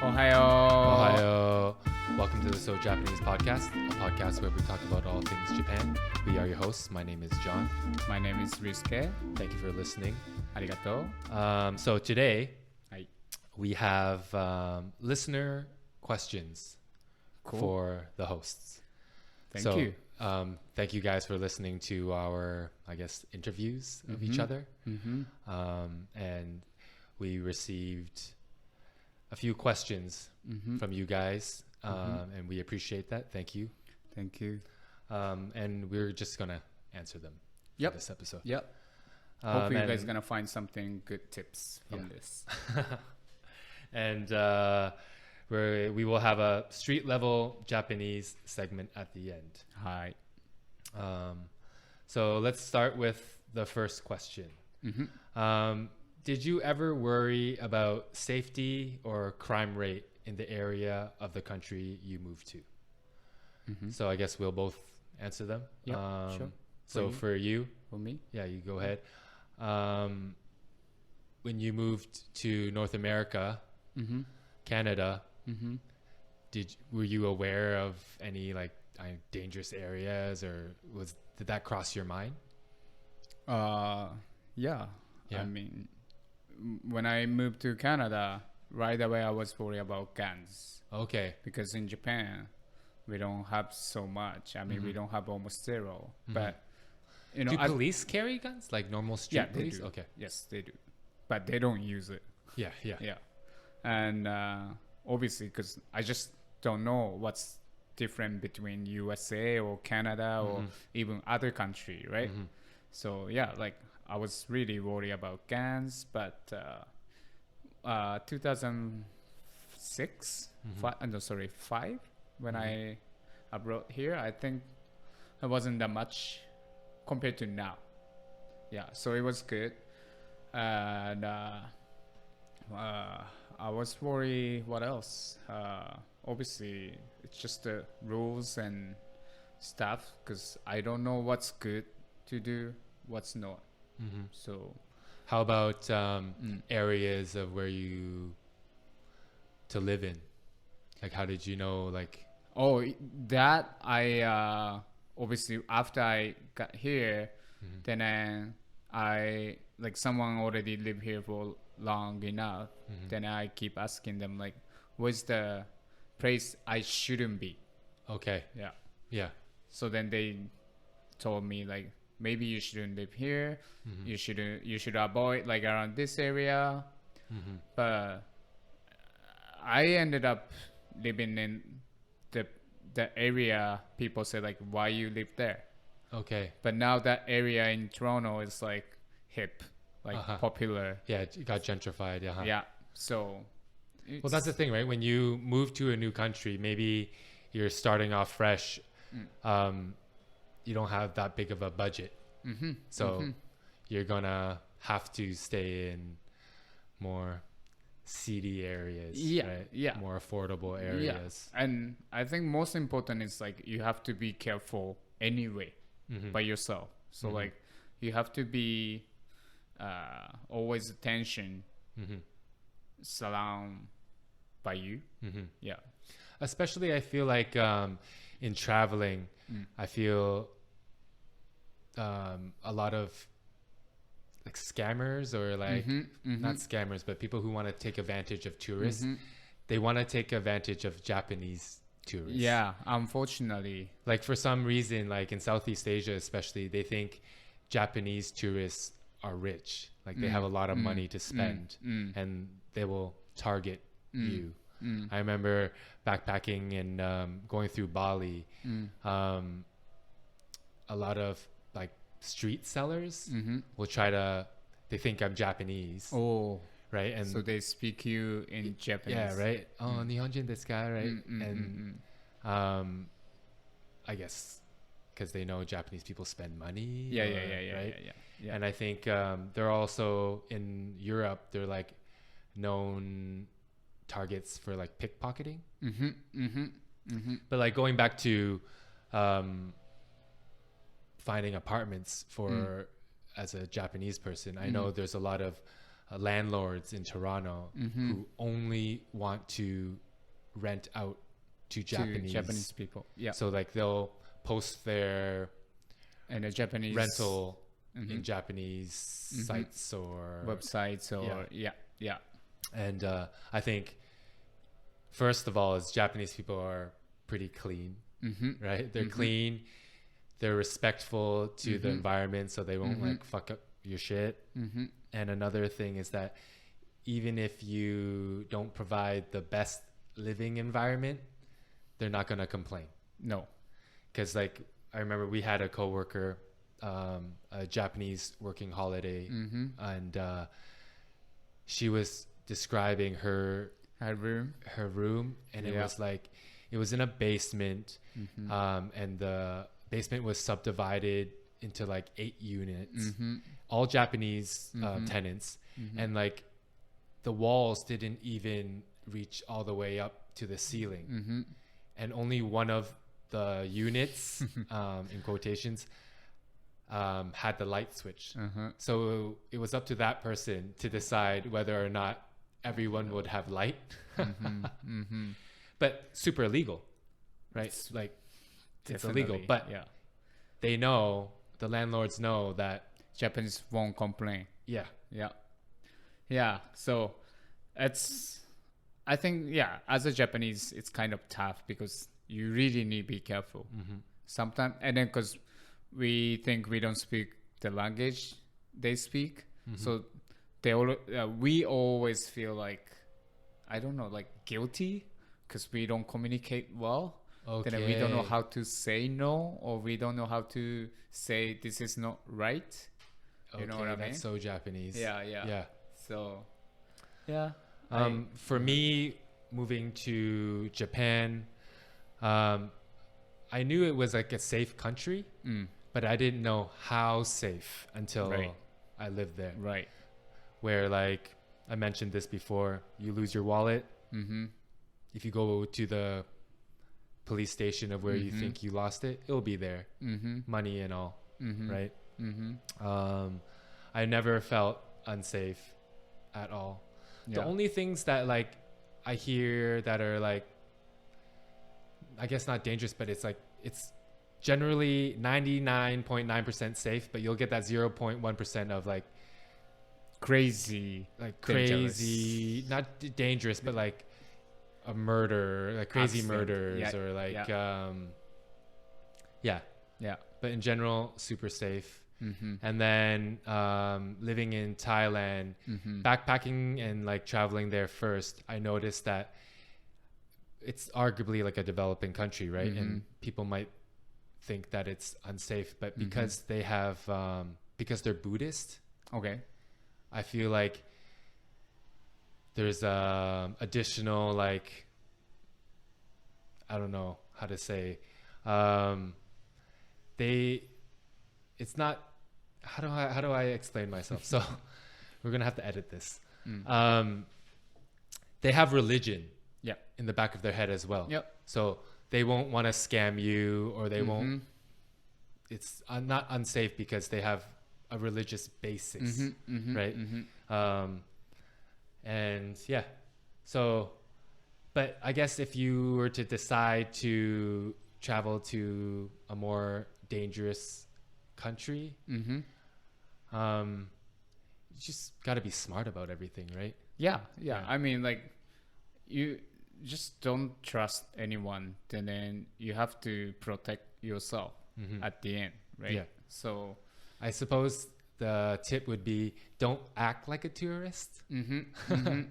Ohayo. Welcome to the So Japanese podcast, a podcast where we talk about all things Japan. We are your hosts. My name is John. My name is Ryusuke. Thank you for listening. Arigato. So today, はい。 we have listener questions Cool. for the hosts. Thank you. Thank you guys for listening to our, I guess, interviews of each other. And we received a few questions from you guys, and we appreciate that. Thank you. Thank you. And we're just going to answer them Yep. for this episode. Yep. Hopefully you guys and- going to find something good tips from this. And we will have a street level Japanese segment at the end. はい。 So let's start with the first question. Did you ever worry about safety or crime rate in the area of the country you moved to? So I guess we'll both answer them. Yep, sure. So for you, For me? yeah, you go ahead. When you moved to North America, Canada, were you aware of any like dangerous areas, or did that cross your mind? Yeah. Yeah. I mean, when I moved to Canada, right away I was worried about guns. Okay. Because in Japan, we don't have so much. I mean, we don't have almost zero. But, you know, Do police carry guns, like normal street yeah, they police? do. Okay. Yes, they do. But they don't use it. Yeah. Yeah. And obviously, because I just don't know what's different between USA or Canada or even other country, right? So, yeah, like I was really worried about guns. But 2006, five, when I abroad here, I think it wasn't that much compared to now. Yeah, so it was good. And I was worried, what else? Obviously, it's just the rules and stuff, because I don't know what's good to do, what's not. So, How about areas of where to live in? Like, how did you know, like... that I obviously after I got here, then I like someone already lived here for long enough. Then I keep asking them like, where's the place I shouldn't be? Okay. Yeah. Yeah. So then they told me like, maybe you shouldn't live here. You should avoid like around this area. But I ended up living in the area people say like, why you live there? Okay. But now that area in Toronto is like hip, like popular. Yeah, it got gentrified. Yeah. Yeah. So. Well, that's the thing, right? When you move to a new country, maybe you're starting off fresh. You don't have that big of a budget. So you're going to have to stay in more seedy areas. Yeah, right? yeah. More affordable areas. Yeah. And I think most important is like you have to be careful anyway by yourself. So like you have to be always attention surround by you. Yeah. Especially I feel like in traveling, I feel a lot of like scammers or like not scammers, but people who want to take advantage of tourists. They want to take advantage of Japanese tourists. Yeah, unfortunately. Like for some reason, like in Southeast Asia especially, they think Japanese tourists are rich. Like they have a lot of money to spend and they will target you. I remember backpacking and going through Bali. A lot of like street sellers will they think I'm Japanese. Oh, right? And so they speak you in Japanese. yeah, right? Oh, Nihonjin desu ka, right? And I guess because they know Japanese people spend money. Yeah. And I think they're also in Europe, they're like known targets for like pickpocketing. But like going back to finding apartments for as a Japanese person, I know there's a lot of landlords in Toronto who only want to rent out to Japanese people. Yeah. So like they'll post their and the Japanese rental in Japanese sites or websites or yeah. And I think first of all is Japanese people are pretty clean, right? They're clean, they're respectful to the environment, so they won't like fuck up your shit. And another thing is that even if you don't provide the best living environment, they're not gonna complain. No, because like I remember we had a coworker, a Japanese working holiday, and she was describing her room, and it was like it was in a basement, and the basement was subdivided into like 8 units, all Japanese tenants, and like the walls didn't even reach all the way up to the ceiling, and only one of the units in quotations had the light switch. So it was up to that person to decide whether or not everyone would have light. But super illegal, right? Like it's illegal, but they know, the landlords know that Japanese won't complain. So I think as a Japanese it's kind of tough because you really need to be careful sometimes, and then because we think we don't speak the language they speak, so we always feel like, I don't know, like guilty because we don't communicate well. Then we don't know how to say no, or we don't know how to say this is not right. You know what I mean? That's so Japanese. Yeah. So for me, moving to Japan, I knew it was like a safe country, but I didn't know how safe until I lived there. Right. Where, like I mentioned this before, you lose your wallet. If you go to the police station of where you think you lost it, it'll be there, money and all, right? I never felt unsafe at all. The only things that like I hear that are like, I guess not dangerous, but it's like it's generally 99.9% safe, but you'll get that 0.1% of like crazy, not dangerous, but like a murder, like crazy murders, or like but in general super safe. And then living in Thailand, backpacking and like traveling there first, I noticed that it's arguably like a developing country, right? And people might think that it's unsafe, but because they have because they're Buddhist, I feel like there's additional, like, I don't know how to say, it's not, how do I explain myself? So we're gonna have to edit this. They have religion in the back of their head as well. So they won't want to scam you, or they won't, it's not unsafe because they have a religious basis, right? And so, but I guess if you were to decide to travel to a more dangerous country, you just got to be smart about everything, right? I mean, like, you just don't trust anyone, and then you have to protect yourself at the end, right? So I suppose the tip would be, don't act like a tourist.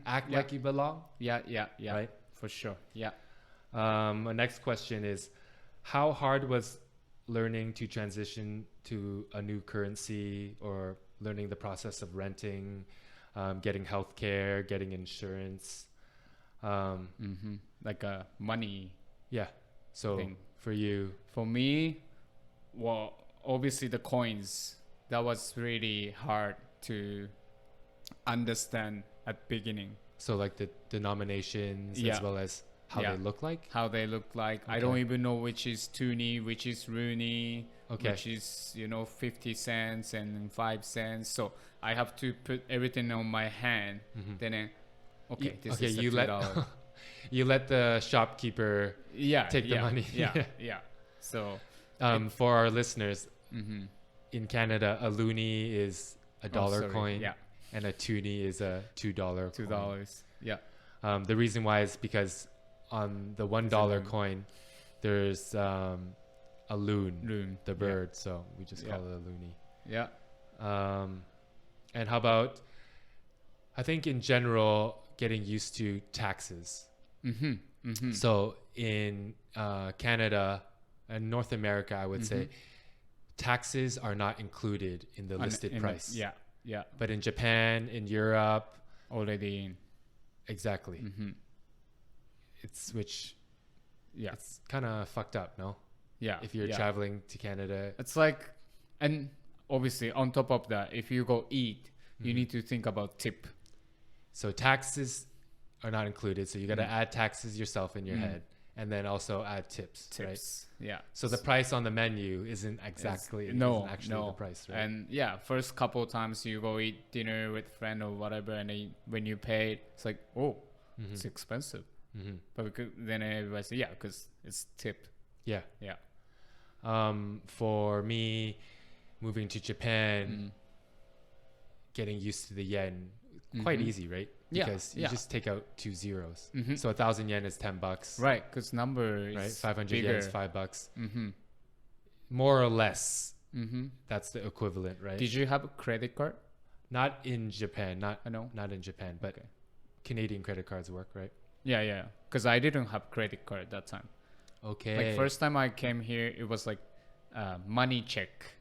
Act like you belong. Right, for sure. My next question is, how hard was learning to transition to a new currency, or learning the process of renting, getting healthcare, getting insurance, like a money thing. For me, well, obviously the coins, that was really hard to understand at beginning. So like the denominations as well as how they look like? I don't even know which is toonie, which is rooney, Okay. which is 50 cents and 5 cents. So I have to put everything on my hand. Then this is you $2. you let the shopkeeper take the money. Yeah. So for our listeners, in Canada, a loonie is a dollar coin, and a toonie is a $2 coin. $2. Yeah. The reason why is because on the $1 coin, there's a loon, the bird. So we just call it a loonie. Yeah. And how about, I think in general, getting used to taxes. So in Canada and North America, I would say taxes are not included in the listed price. Yeah. But in Japan, in Europe, already in. Exactly. It's kind of fucked up, no? Yeah. If you're traveling to Canada. It's like, and obviously on top of that, if you go eat, you need to think about tip. So taxes are not included. So you got to add taxes yourself in your head, and then also add tips, right? Yeah. So the price on the menu isn't actually the price, right? And first couple of times you go eat dinner with friend or whatever, and when you pay, it's like, it's expensive. But then everybody says, because it's tip. Yeah. For me, moving to Japan, getting used to the yen, quite easy, right? Because you just take out 2 zeros. So 1,000 yen is $10. Right, because number is right. 500 bigger. yen is $5. More or less, that's the equivalent, right? Did you have a credit card? Not in Japan. Not in Japan, but Okay. Canadian credit cards work, right? Yeah. Because I didn't have credit card at that time. Okay. Like first time I came here, it was like money check.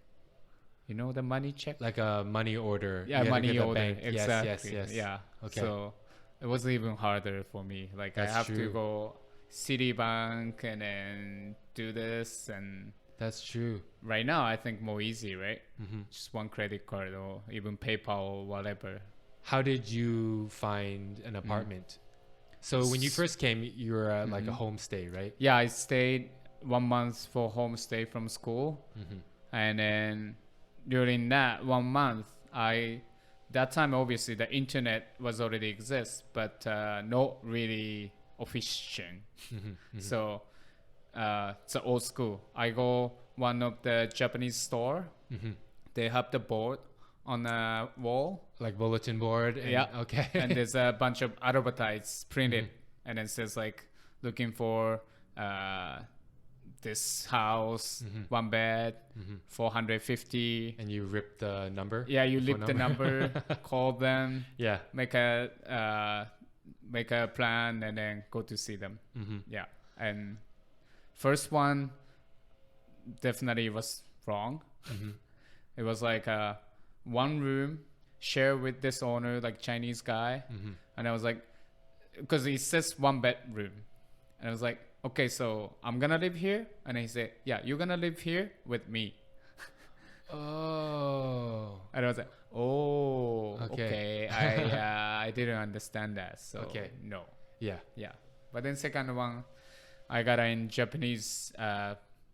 You know the money check? Like a money order. Yeah, money order. Bank. Exactly. Yes. Yeah. Okay. So it was even harder for me. Like That's I have true. to go Citibank and then do this, and That's true. right now I think more easy, right? Just one credit card or even PayPal or whatever. How did you find an apartment? So when you first came, you were at like a homestay, right? Yeah, I stayed 1 month for homestay from school, and then during that 1 month, that time obviously the internet was already exist, but not really efficient. So it's an old school. I go one of the Japanese store. They have the board on a wall. Like bulletin board. And, Okay. And there's a bunch of advertisements printed, and it says like looking for this house, one bed, 450. And you rip the number. Yeah, you rip the number, call them. Yeah. Make a plan and then go to see them. Yeah, and first one definitely was wrong. It was like one room share with this owner, like Chinese guy, and I was like, because it says one bedroom, and I was like, okay, so I'm gonna live here, and he said, yeah, you're gonna live here with me. Oh. And I was like, oh, okay. I didn't understand that, so no. Yeah. But then second one, I got in Japanese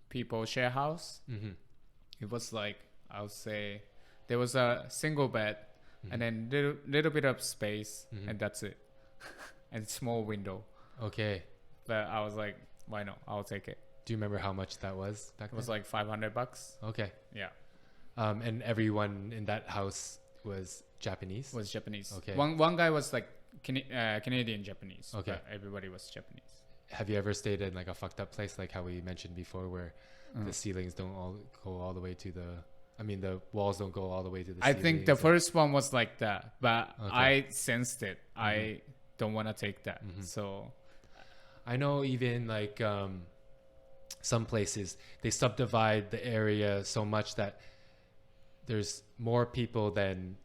people share house. It was like, I would say there was a single bed and then little bit of space, and that's it. And small window. Okay. But I was like, why not? I'll take it. Do you remember how much that was back then? It was like $500. Okay. Yeah. And everyone in that house was Japanese? Was Japanese. Okay. One guy was like Canadian Japanese. Okay. But everybody was Japanese. Have you ever stayed in like a fucked up place, like how we mentioned before, where the ceilings don't go all the way to the walls don't go all the way to the I ceiling? think the first one was like that, but Okay. I sensed it. I don't want to take that. So I know even like some places, they subdivide the area so much that there's more people than,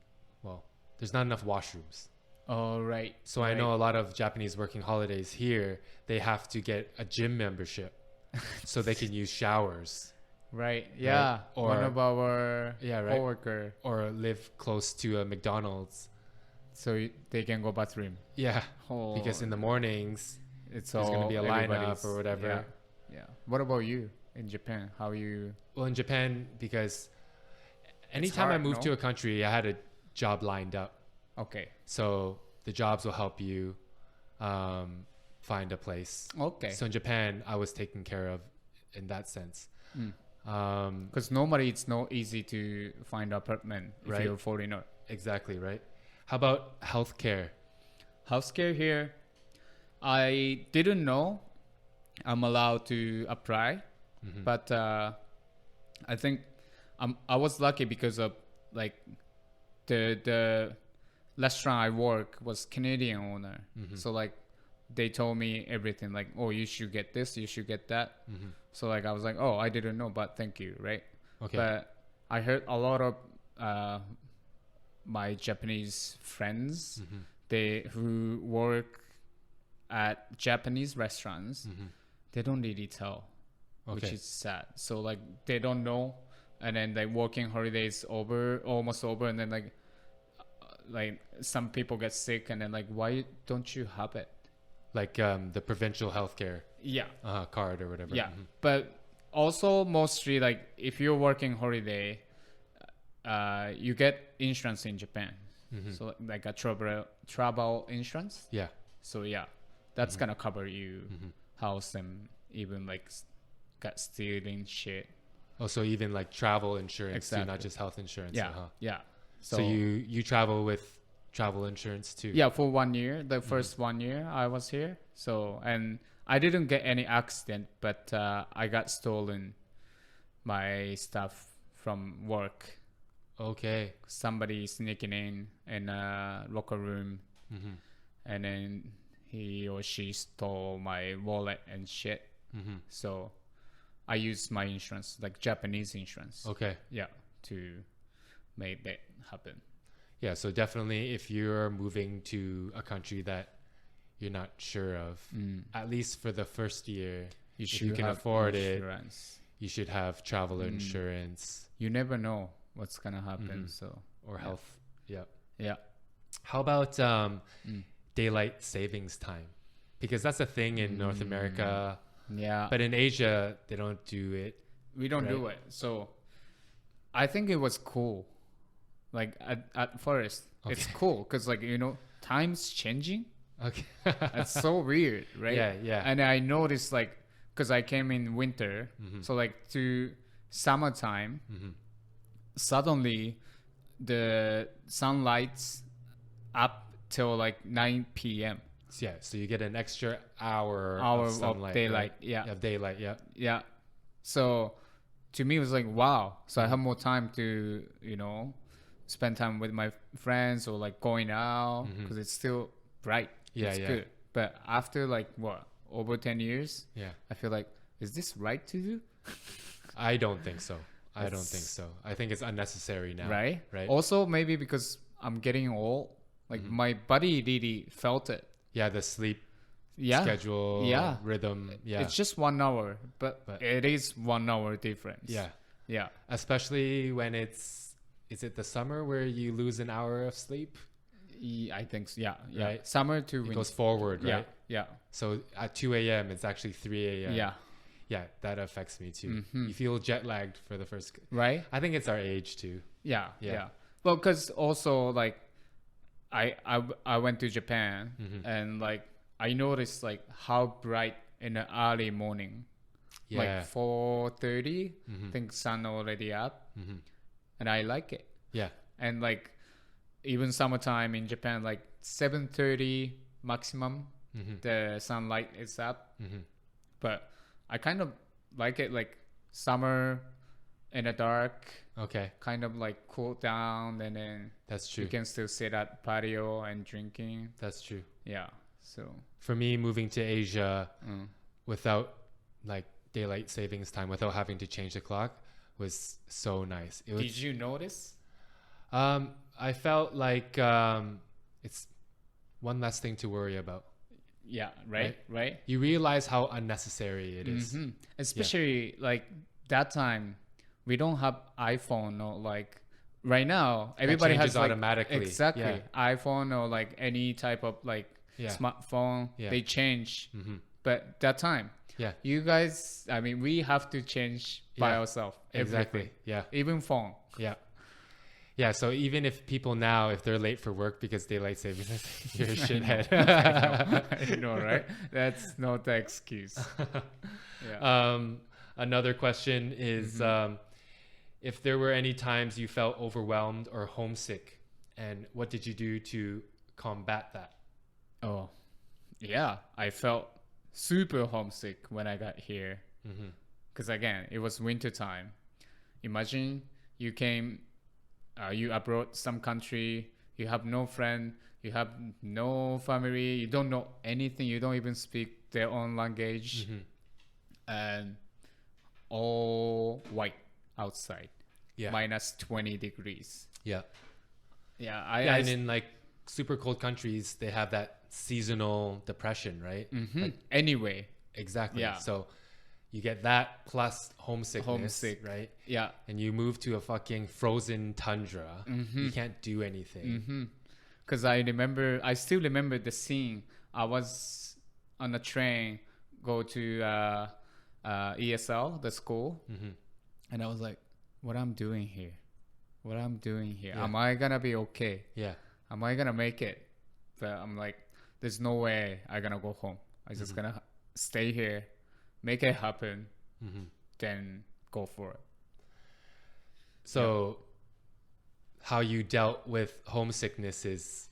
there's not enough washrooms. all right. So I know a lot of Japanese working holidays here, they have to get a gym membership so they can use showers. Right. Yeah. Right? Or one of our right. coworker, Or live close to a McDonald's. so they can go bathroom. Yeah. Oh, Because in the mornings, it's there's all going to be a everybody's- lineup or whatever. Yeah. What about you? in Japan? How you? Well, in Japan, because anytime I moved to a country, I had a job lined up. Okay. So the jobs will help you find a place. Okay. So in Japan, I was taken care of in that sense. Because normally it's not easy to find apartment if you're a foreigner. Exactly, right? How about healthcare? Healthcare here, I didn't know I'm allowed to apply, but I think I was lucky because of like the restaurant I work was Canadian owner, so like they told me everything, like, oh, you should get this, you should get that. So like I was like, oh, I didn't know, but thank you, right? Okay. But I heard a lot of my Japanese friends, they who work at Japanese restaurants, they don't really tell, which is sad. So like they don't know, and then like working holidays almost over, and then like some people get sick, and then like, why don't you have it? Like the provincial healthcare card or whatever. Yeah, but also mostly like if you're working holiday, you get insurance in Japan. So like a travel insurance. Yeah. So yeah, that's gonna cover you house and even like got stealing shit. Oh, so even like travel insurance too, not Exactly. just health insurance. Yeah, yeah. So you travel with travel insurance too? Yeah, for 1 year, the first 1 year I was here. So, and I didn't get any accident, but I got stolen my stuff from work. Okay. Somebody sneaking in a locker room, and then he or she stole my wallet and shit. So I used my insurance, like Japanese insurance. Okay. Yeah, to make that happen. Yeah, so definitely if you're moving to a country that you're not sure of, at least for the first year, if you can afford insurance. you should have travel insurance. You never know what's gonna happen. So or health. Yeah. Yeah. How about daylight savings time? Because that's a thing in North America. Yeah. But in Asia, they don't do it. We don't do it. So I think it was cool. Like at first, it's cool because like, you know, time's changing. Okay. It's so weird, right? Yeah, yeah. And I noticed like, because I came in winter, so like to summertime, suddenly the sunlight's up till like 9 p.m. Yeah, so you get an extra hour of sunlight, daylight. right? Yeah. Of daylight, yeah. Yeah. So to me, it was like, wow. So I have more time to, you know, spend time with my friends or like going out because it's still bright. Yeah, it's yeah. good. But after like what, over 10 years, I feel like, is this right to do? I don't think so. I don't think so. I think it's unnecessary now. Right? Right. Also, maybe because I'm getting old, like my body really felt it. Yeah, the sleep Yeah. schedule, Yeah. rhythm. Yeah. It's just 1 hour, but it is 1 hour difference. Yeah. Yeah. Especially when is it the summer where you lose an hour of sleep? I think so. Yeah. Yeah. Right. Summer to It winter. goes forward, right? Yeah. So at 2 a.m., it's actually 3 a.m. Yeah. Yeah, that affects me too. You feel jet lagged for the first. Right? I think it's our age too. Yeah. Yeah. Yeah. Well, because also like I went to Japan and like I noticed like how bright in the early morning, Yeah. like 4:30. I think sun already up, and I like it. Yeah. And like even summertime in Japan, like 7:30 maximum, the sunlight is up. But I kind of like it, like summer in the dark, Okay. kind of like cool down, and then That's true. you can still sit at patio and drinking. That's true. Yeah. So For me, moving to Asia without like daylight savings time, without having to change the clock, was so nice. It was, did you notice? I felt like it's one less thing to worry about. Yeah. Right. You realize how unnecessary it is. Especially like that time, we don't have iPhone or like right now. Everybody has changes like, automatically. Exactly. Yeah. iPhone or like any type of like Yeah. smartphone. Yeah. They change. But that time, Yeah. You guys, I mean, we have to change by ourselves. Exactly. Everything. Yeah. Even phone. Yeah. Yeah. So even if people now, if they're late for work because daylight savings, you're a shithead. I know, right? That's not the excuse. Yeah. Another question is, if there were any times you felt overwhelmed or homesick, and what did you do to combat that? Oh, yeah. I felt super homesick when I got here. Because again, it was winter time. Imagine you came, you abroad some country, you have no friend, you have no family, you don't know anything, you don't even speak their own language, and all white outside, minus 20 degrees. Yeah. Yeah, and in like super cold countries, they have that seasonal depression, right? Like, anyway, exactly. Yeah. So you get that plus homesickness, right? Yeah. And you move to a fucking frozen tundra. You can't do anything. Because I still remember the scene. I was on a train, go to ESL, the school, and I was like, what I'm doing here? Yeah. Am I gonna be okay? Yeah. Am I gonna make it? But I'm like, there's no way I'm gonna go home. I'm just gonna stay here, make it happen, then go for it. So how you dealt with homesickness is?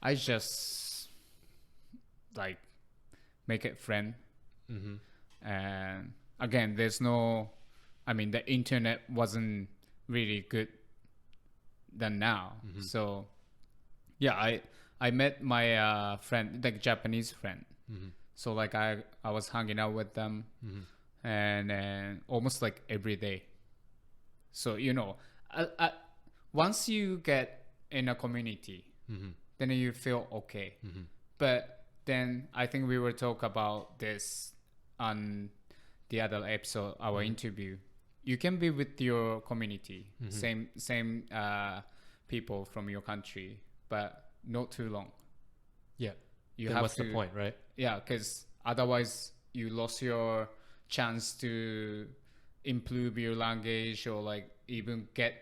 I just like make it friend. And again, there's no, I mean, the internet wasn't really good than now. So yeah, I met my friend, like Japanese friend. So like I was hanging out with them and almost like every day. So, you know, once you get in a community, then you feel okay. But then I think we will talk about this on the other episode, our interview. You can be with your community, same people from your country, but not too long. Yeah. You then have what's the point, right? Yeah, because otherwise you lost your chance to improve your language or like even get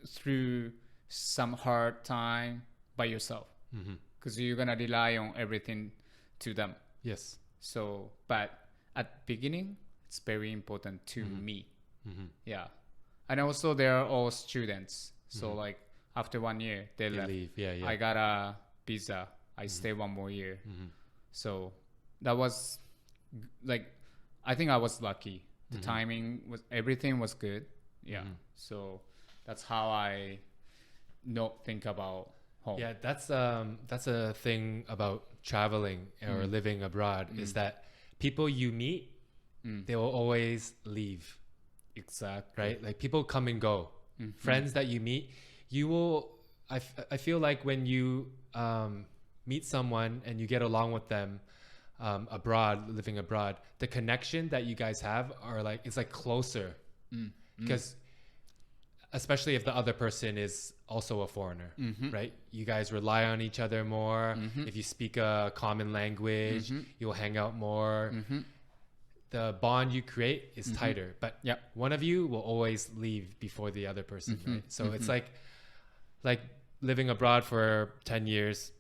through some hard time by yourself. Because you're gonna rely on everything to them. Yes. So, but at beginning, it's very important to me. Yeah. And also they are all students. So like after 1 year, they left. Leave. Yeah. I got a visa. I stay 1 more year. So that was like, I think I was lucky. The timing was, everything was good. Yeah. So that's how I not think about home. Yeah, that's a thing about traveling or living abroad is that people you meet, they will always leave. Exactly. Right? Like people come and go. Friends that you meet, you will, I feel like when you meet someone and you get along with them abroad, living abroad, the connection that you guys have are like, it's like closer. Because especially if the other person is also a foreigner, right? You guys rely on each other more. If you speak a common language, you'll hang out more. The bond you create is tighter, but one of you will always leave before the other person, right? So it's like living abroad for 10 years.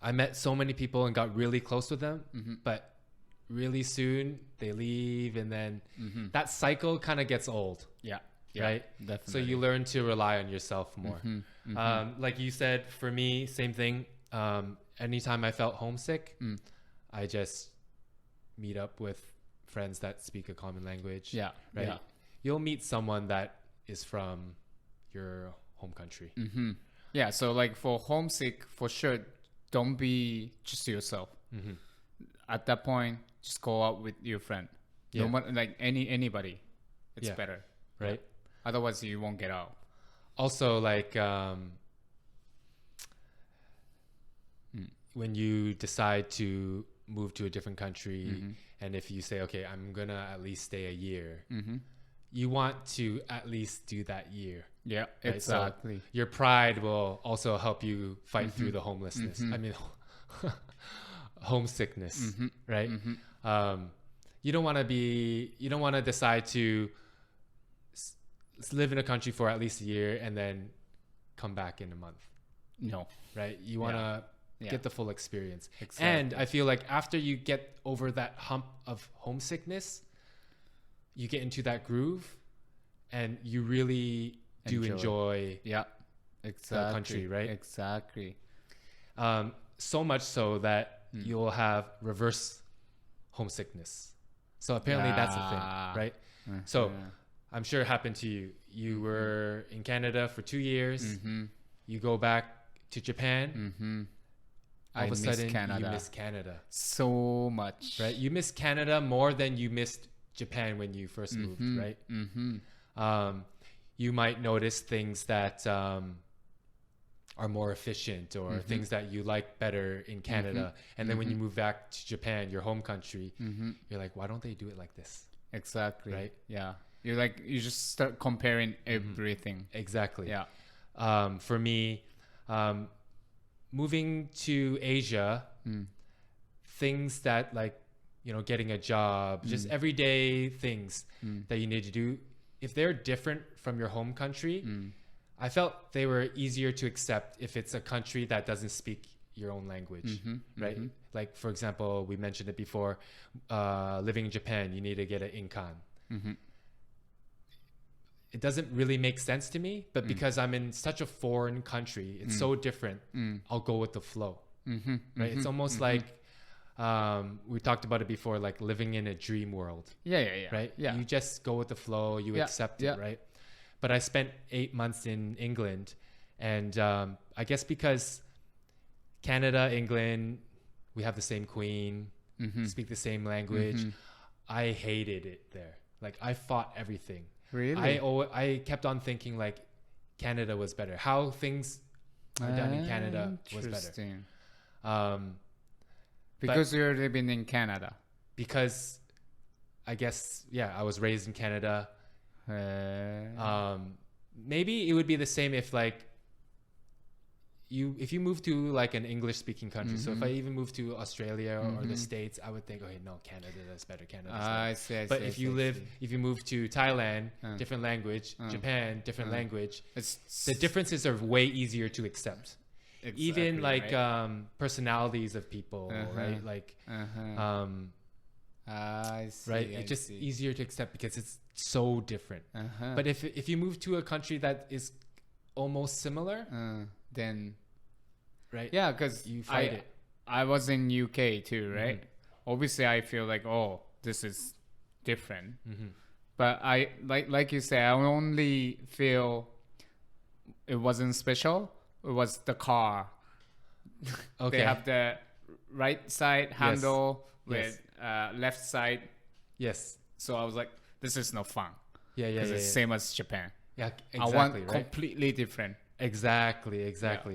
I met so many people and got really close with them, but really soon they leave, and then that cycle kind of gets old. Yeah. Right? Definitely. So you learn to rely on yourself more. Like you said, for me, same thing. Anytime I felt homesick, I just meet up with friends that speak a common language. Yeah. Right? Yeah. You'll meet someone that is from your home country. Yeah. So like for homesick, for sure, don't be just yourself. At that point, just go out with your friend. Yeah. No matter, like anybody, it's better. Right? Otherwise, you won't get out. Also, like when you decide to move to a different country, and if you say, okay, I'm gonna at least stay a year, you want to at least do that year. Yeah, right? exactly. So your pride will also help you fight through the homelessness. I mean, homesickness, right? you don't want to decide to live in a country for at least a year and then come back in a month. No. Right? You want to get the full experience. Exactly. And I feel like after you get over that hump of homesickness, you get into that groove and you really do enjoy the country, right? Exactly. So much so that you'll have reverse homesickness. So apparently that's a thing, right? So I'm sure it happened to you. You were in Canada for 2 years. You go back to Japan. All of a sudden, you miss Canada. So much. Right? You miss Canada more than you missed Japan when you first moved, right? You might notice things that are more efficient or things that you like better in Canada. And then when you move back to Japan, your home country, you're like, why don't they do it like this? Exactly. Right? Yeah. You just start comparing everything. Exactly. Yeah. For me, moving to Asia, things that like, getting a job, just everyday things that you need to do, if they're different from your home country, I felt they were easier to accept if it's a country that doesn't speak your own language, right? Like, for example, we mentioned it before, living in Japan, you need to get an inkan. It doesn't really make sense to me, but because I'm in such a foreign country, it's so different, I'll go with the flow, right? It's almost like, we talked about it before, like living in a dream world. Right? Yeah. You just go with the flow, you accept it, right? But I spent 8 months in England, and I guess because Canada, England, we have the same queen, speak the same language. I hated it there. Like, I fought everything. Really? I kept on thinking like Canada was better. How things are done in Canada was better. Because you're living in Canada. Because I guess, I was raised in Canada. Maybe it would be the same if like if you move to like an English speaking country. So if I even moved to Australia or the States, I would think, okay, no, Canada is better. I see. But if you move to Thailand, different language, Japan, different language, the differences are way easier to accept. Exactly, even like personalities of people, right? Like, I see. Right? It's just easier to accept because it's so different. But if you move to a country that is almost similar, then right? Yeah, because you fight it. I was in UK too, right? Obviously, I feel like, oh, this is different. But I like you say, I only feel it wasn't special. It was the car. Okay. They have the right side handle with left side. Yes. So I was like, this is no fun. Yeah. Because it's same as Japan. Yeah, exactly. I want completely different. Exactly. Yeah.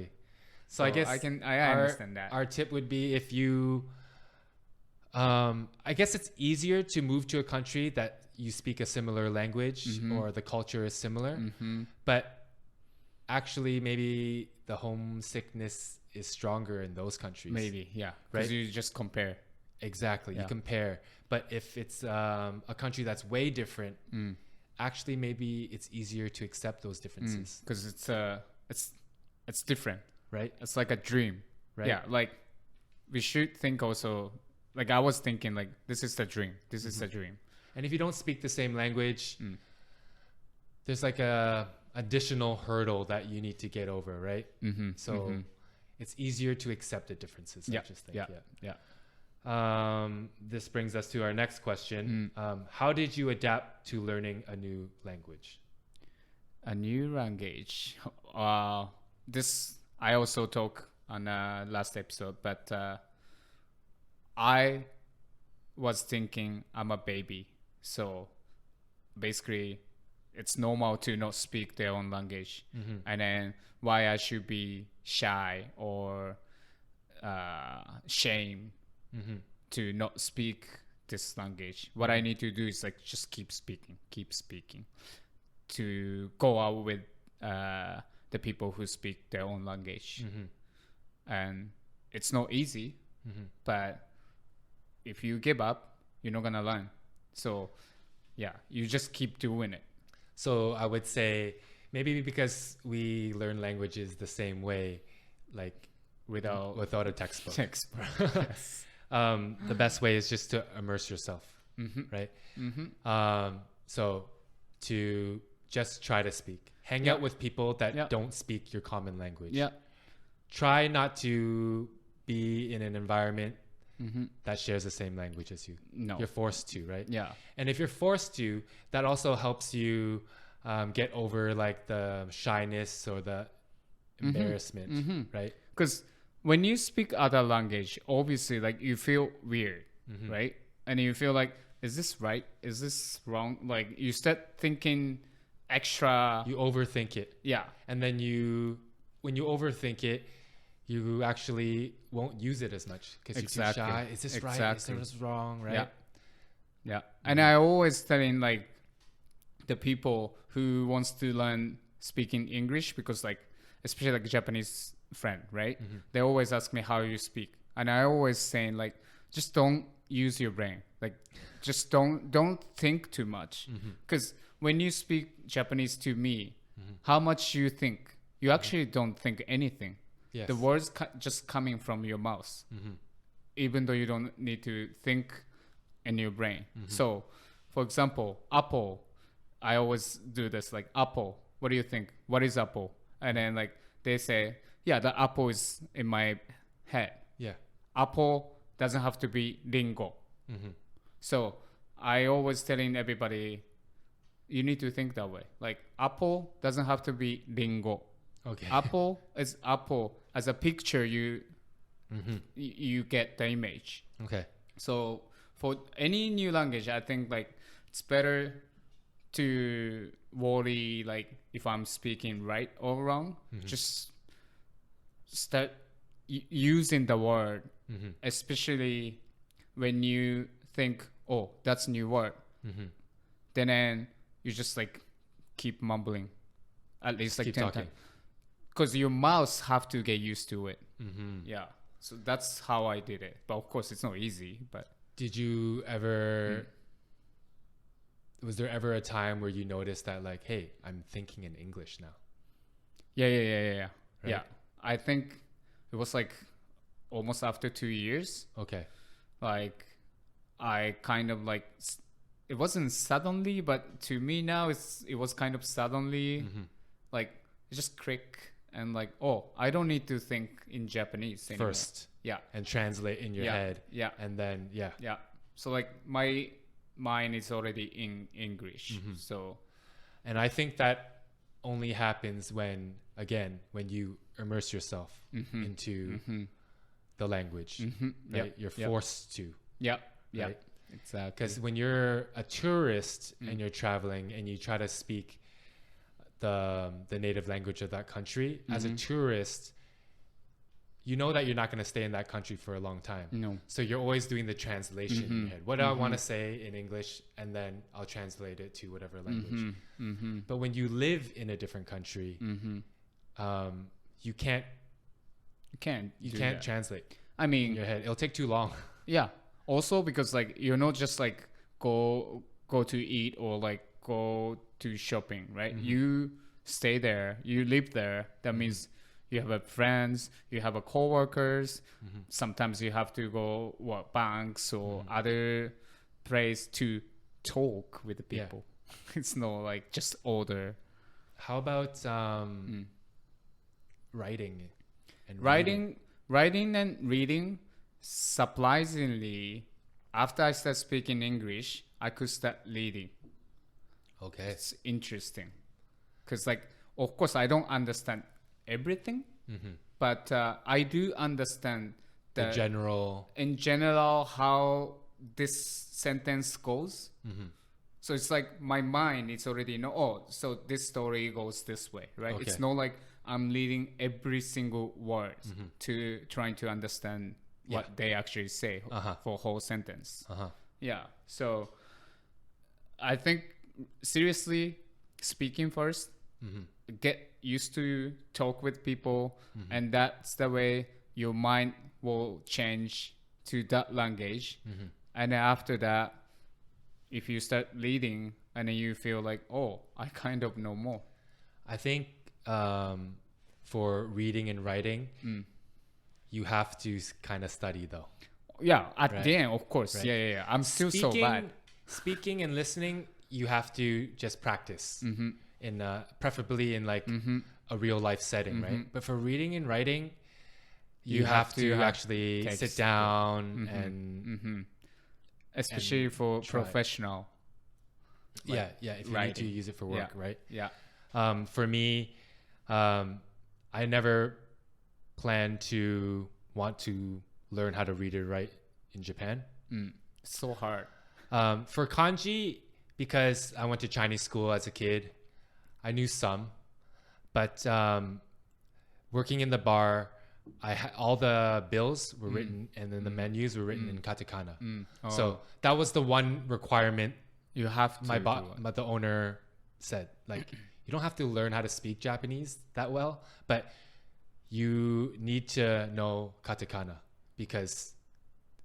So I guess I understand that. Our tip would be if you, I guess it's easier to move to a country that you speak a similar language or the culture is similar, but actually maybe the homesickness is stronger in those countries. Maybe, yeah. Because you just compare. Exactly, you compare. But if it's a country that's way different, actually maybe it's easier to accept those differences. Because it's different. Right? It's like a dream. Right? Yeah, like we should think also, like I was thinking like, this is the dream. This is the dream. And if you don't speak the same language, there's like a additional hurdle that you need to get over, right? So it's easier to accept the differences. I just think. This brings us to our next question. How did you adapt to learning a new language? A new language. This I also talked on last episode, but I was thinking I'm a baby, so basically it's normal to not speak their own language, and then why I should be shy or shame to not speak this language. What I need to do is like just keep speaking to go out with the people who speak their own language. And it's not easy, but if you give up, you're not gonna learn. So yeah, you just keep doing it. So I would say maybe because we learn languages the same way, like without a textbook. Yes. The best way is just to immerse yourself, right? So to just try to speak. Hang out with people that don't speak your common language. Yeah. Try not to be in an environment that shares the same language as you. No. You're forced to, right? Yeah. And if you're forced to, that also helps you get over like the shyness or the embarrassment, right? Because when you speak other language, obviously like you feel weird, right? And you feel like, is this right? Is this wrong? Like you start thinking extra. You overthink it. Yeah. And then when you overthink it, you actually won't use it as much because you're too shy. Is this right? Is this wrong? Right? Yeah. Yeah. And I always telling like the people who wants to learn speaking English, because like, especially like Japanese friend, right? They always ask me how you speak. And I always saying like, just don't use your brain. Like, just don't think too much. Because when you speak Japanese to me, how much you think, you actually don't think anything. Yes. The words just coming from your mouth, even though you don't need to think in your brain. So, for example, apple, I always do this, like apple, what do you think? What is apple? And then like they say, yeah, the apple is in my head. Yeah. Apple doesn't have to be ringo. So I always telling everybody, you need to think that way. Like apple doesn't have to be ringo. Okay. Apple is apple. As a picture, you get the image. Okay. So for any new language, I think like it's better to worry like if I'm speaking right or wrong. Just start using the word, especially when you think, oh, that's a new word. Then you just like keep mumbling, at least like keep 10 talking. times. Because your mouth have to get used to it. Yeah. So that's how I did it. But of course, it's not easy. But did you ever? Was there ever a time where you noticed that, like, hey, I'm thinking in English now? Yeah. Right? Yeah. I think it was like almost after 2 years. Okay. Like, I kind of like, it wasn't suddenly, but to me now, it was kind of suddenly, like, it just click. And like, oh, I don't need to think in Japanese anymore. First. Yeah. And translate in your head. Yeah. And then, yeah. So like my mind is already in English. So. And I think that only happens when you immerse yourself into the language. Right? You're forced to. Yeah. Right? Exactly. Because when you're a tourist and you're traveling and you try to speak the native language of that country, as a tourist, you know that you're not going to stay in that country for a long time. No. So you're always doing the translation in your head. What do I want to say in English? And then I'll translate it to whatever language. But when you live in a different country, you can't translate. I mean, in your head. It'll take too long. Yeah. Also because like you're not just like go to eat or like go to shopping, right? You stay there, you live there. That means you have friends, you have coworkers. Sometimes you have to go banks or other place to talk with the people. It's not like just order. How about writing and writing and reading? Surprisingly, after I started speaking English, I could start reading. Okay. It's interesting. Because, like, of course, I don't understand everything, but I do understand the general... In general, how this sentence goes. So it's like my mind is already so this story goes this way, right? Okay. It's not like I'm reading every single word to trying to understand what they actually say for whole sentence. Yeah. So I think seriously speaking first, get used to talk with people, and that's the way your mind will change to that language. And then after that, if you start leading, and then you feel like, oh, I kind of know more. I think for reading and writing, you have to kind of study though. Yeah, at the end, of course. Right. Yeah. I'm still so bad. Speaking and listening, you have to just practice in preferably in like a real life setting, right? But for reading and writing, you have to actually sit down and especially for professional. Like, if you need to use it for work, right? Yeah. For me, I never planned to want to learn how to read and write in Japan. So hard. For kanji, because I went to Chinese school as a kid, I knew some, but working in the bar, all the bills were written, and then the menus were written in katakana. So that was the one requirement. You have to. The owner said, like, you don't have to learn how to speak Japanese that well, but you need to know katakana because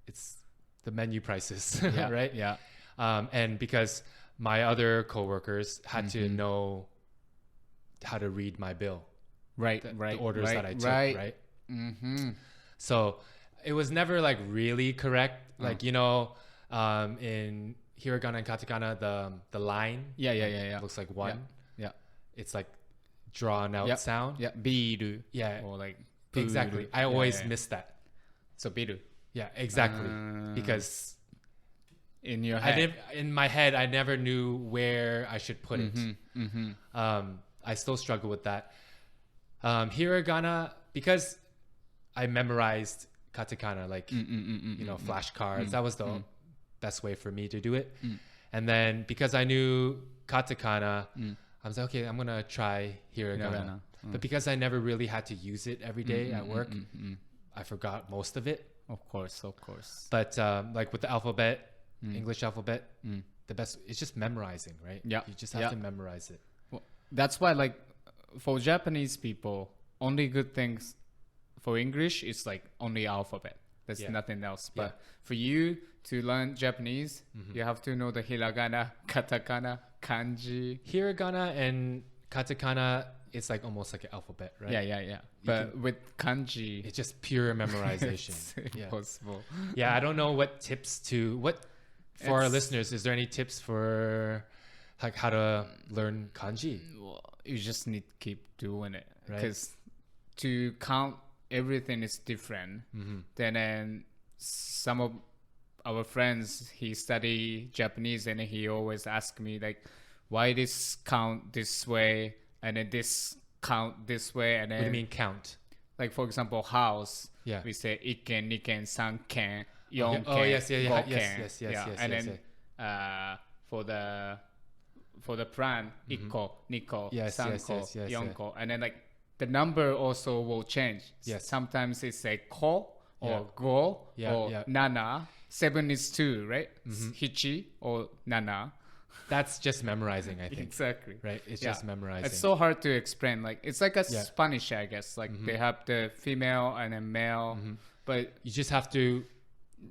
it's the menu prices, right? Yeah. And because my other coworkers had to know how to read my bill, the orders that I took, right? So it was never like really correct, like in hiragana and katakana, the line, looks like one. Yeah. It's like drawn out sound. Yeah, biru. Yeah, or like exactly. I always miss that. So biru. Yeah, exactly. Because in your head, in my head, I never knew where I should put it. I still struggle with that. Hiragana, because I memorized katakana, like flashcards. That was the best way for me to do it. And then because I knew katakana, I was like, okay, I'm gonna try hiragana. But because I never really had to use it every day at work, I forgot most of it. Of course. But like with the alphabet, English alphabet, the best it's just memorizing, right? Yeah, you just have to memorize it. Well, that's why, like, for Japanese people, only good things for English is like only alphabet. There's nothing else. But for you to learn Japanese, you have to know the hiragana, katakana, kanji. Hiragana and katakana, it's like almost like an alphabet, right? Yeah. But with kanji, it's just pure memorization. It's impossible. Yeah, I don't know what tips for our listeners. Is there any tips for like how to learn kanji? Well, you just need to keep doing it, right? Because to count everything is different. Then some of our friends, he study Japanese, and he always ask me like, why this count this way and then this count this way, and then what do you mean count? Like, for example, house, we say iken, niken, sanken, yonken, goken. And then for the pran, ikko, nikko, sanko, yonko, and then like the number also will change. Sometimes it's a ko or go or nana. 7 is 2, right? Hichi or nana. That's just memorizing, I think. Exactly. Right? It's just memorizing. It's so hard to explain. Like, it's like a Spanish, I guess. Like, they have the female and a male, but you just have to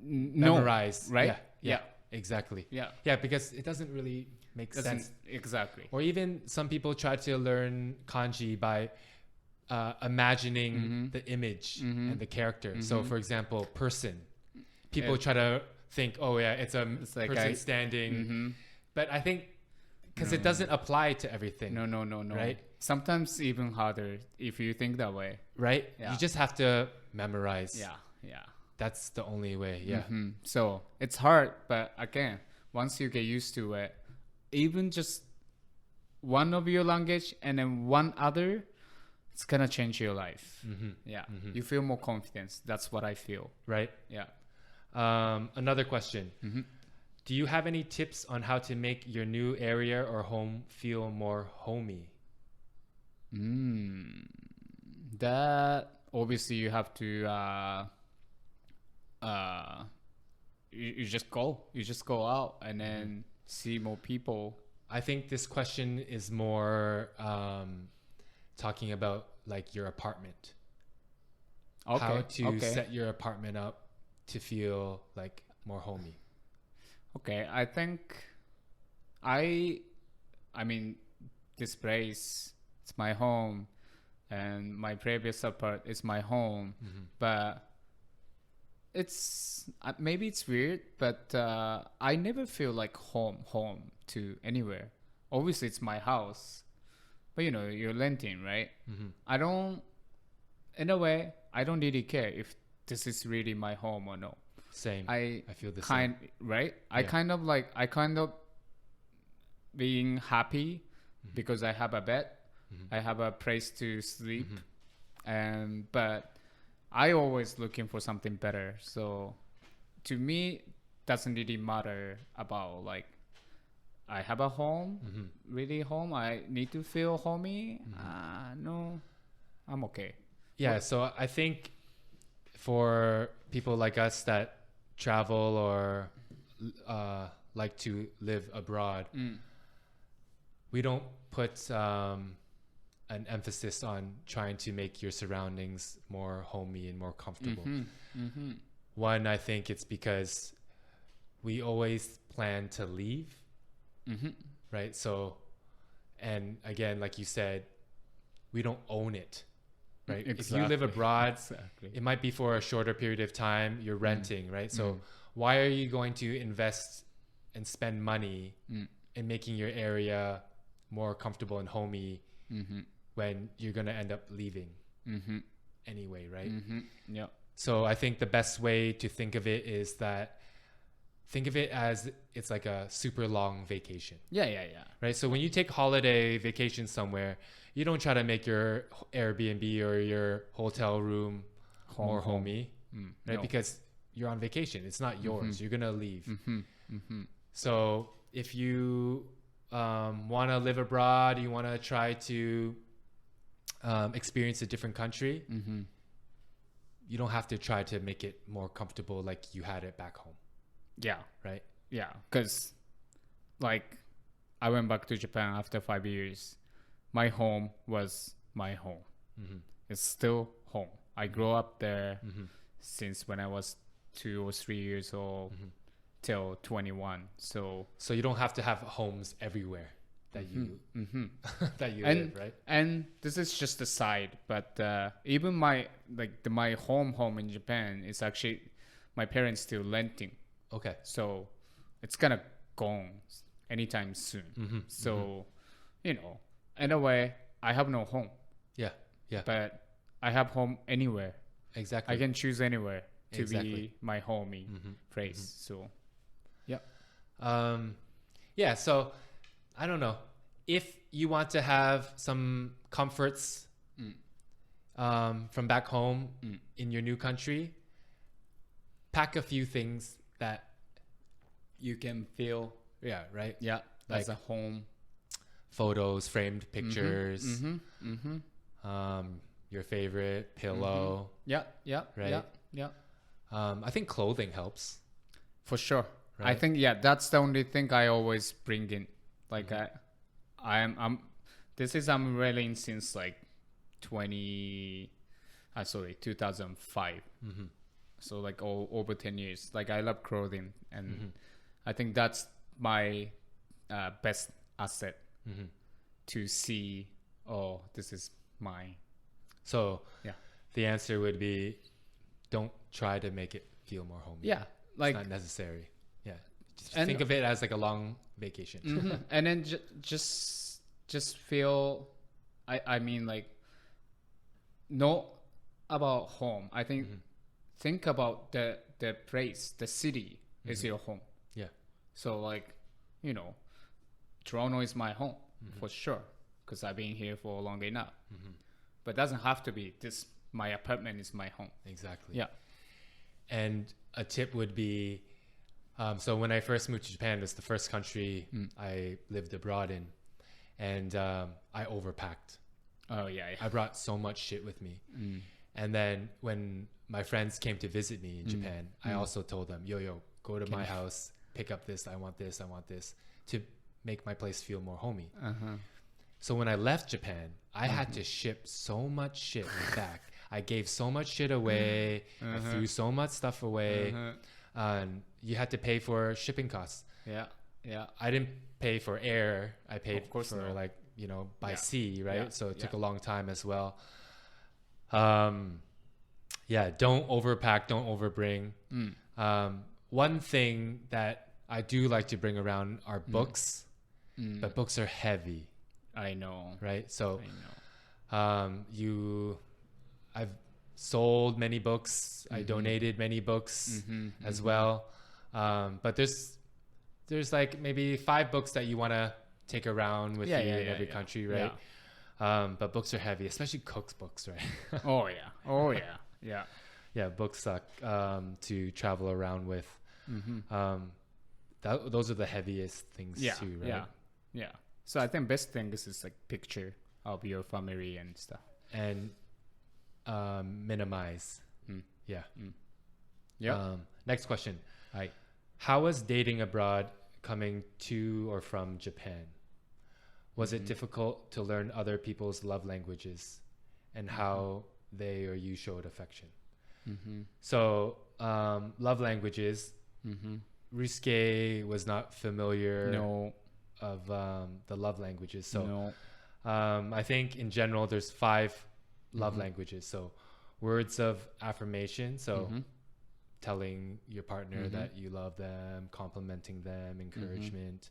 memorize, right? Yeah, exactly. Yeah, because it doesn't really make sense. Exactly. Or even some people try to learn kanji by imagining the image and the character. So, for example, person. People try to think, oh yeah, it's a person standing. But I think because it doesn't apply to everything. No. Right? Sometimes even harder if you think that way. Right? Yeah. You just have to memorize. Yeah. That's the only way. Yeah. So it's hard, but again, once you get used to it, even just one of your language and then one other, it's gonna change your life. Yeah. You feel more confidence. That's what I feel. Right? Yeah. Another question. Do you have any tips on how to make your new area or home feel more homey? That obviously you have to you just go out and then see more people. I think this question is more talking about like your apartment. How to set your apartment up to feel like more homey. Okay, I think I mean this place it's my home and my previous apartment is my home, but it's maybe it's weird, but I never feel like home to anywhere. Obviously it's my house, but you know, you're renting, right? I don't, in a way, I don't really care if this is really my home or no. Same. I feel the same. Right? I Yeah. I kind of being happy because I have a bed, I have a place to sleep, and but I always looking for something better. So to me, doesn't really matter about like I have a home, really home. I need to feel homey. No, I'm okay. Yeah, so I think for people like us that travel or like to live abroad, we don't put an emphasis on trying to make your surroundings more homey and more comfortable. One, I think it's because we always plan to leave, right? So, and again, like you said, we don't own it. Right? If you live abroad, it might be for a shorter period of time. You're renting, right? So why are you going to invest and spend money in making your area more comfortable and homey when you're going to end up leaving anyway, right? Yeah. So I think the best way to think of it is that think of it as it's like a super long vacation. Yeah. Right? So when you take holiday vacation somewhere, you don't try to make your Airbnb or your hotel room more homey, right? No. Because you're on vacation. It's not yours. You're going to leave. So if you want to live abroad, you want to try to experience a different country, you don't have to try to make it more comfortable like you had it back home. Yeah. Right? Yeah. Because like I went back to Japan after 5 years. My home was my home. It's still home. I grew up there since when I was 2 or 3 years old till 21. So you don't have to have homes everywhere that you that you and live, right? and this is just a side, but even my my home in Japan is actually my parents still renting. Okay. So it's gonna go anytime soon. So you know, in a way, I have no home. Yeah. But I have home anywhere. Exactly. I can choose anywhere to Exactly. be my homey place. So, yeah. Yeah. So I don't know if you want to have some comforts from back home in your new country. Pack a few things that you can feel. Yeah. Right. Yeah. Like as a home. Photos, framed pictures, your favorite pillow. Yeah. Right. Yeah. I think clothing helps. For sure. Right? I think that's the only thing I always bring in. Like I'm wearing since like 2005. So like over 10 years. Like I love clothing, and I think that's my best asset to see. Oh, this is mine. So Yeah. the answer would be, don't try to make it feel more homey. Yeah, like it's not necessary. Yeah, just and- think of it as like a long vacation. and then just feel. I mean like, not about home. I think think about the place, the city is your home. Yeah. So like, you know, Toronto is my home for sure because I've been here for long enough. But it doesn't have to be this. My apartment is my home. Exactly. Yeah. And a tip would be, so when I first moved to Japan, it was the first country I lived abroad in, and I overpacked. Oh yeah. I brought so much shit with me. And then when my friends came to visit me in Japan, I also told them, yo, go to my house, pick up this, I want this, to make my place feel more homey. So when I left Japan, I had to ship so much shit back. I gave so much shit away. I threw so much stuff away. you had to pay for shipping costs. Yeah. Yeah. I didn't pay for air. I paid Of course for not. like, by Yeah. sea, right? Yeah. So it took Yeah. a long time as well. Don't overpack, don't overbring. One thing that I do like to bring around are books, but books are heavy, I know. right? So I know. I've sold many books. I donated many books as well. But there's like maybe 5 books that you want to take around with you in every country, right? But books are heavy, especially Cook's books, right? Oh yeah. Oh yeah. Yeah. Yeah, books suck to travel around with. Those are the heaviest things too, right? Yeah. Yeah. So I think best thing is like picture of your family and stuff. And minimize. Yeah. Yeah. Next question. はい。 How was dating abroad coming to or from Japan? Was it difficult to learn other people's love languages and how they or you showed affection? So, love languages. Rusuke was not familiar No. of the love languages. So, No. I think in general, there's 5 love languages. So, words of affirmation. So, telling your partner that you love them, complimenting them, encouragement.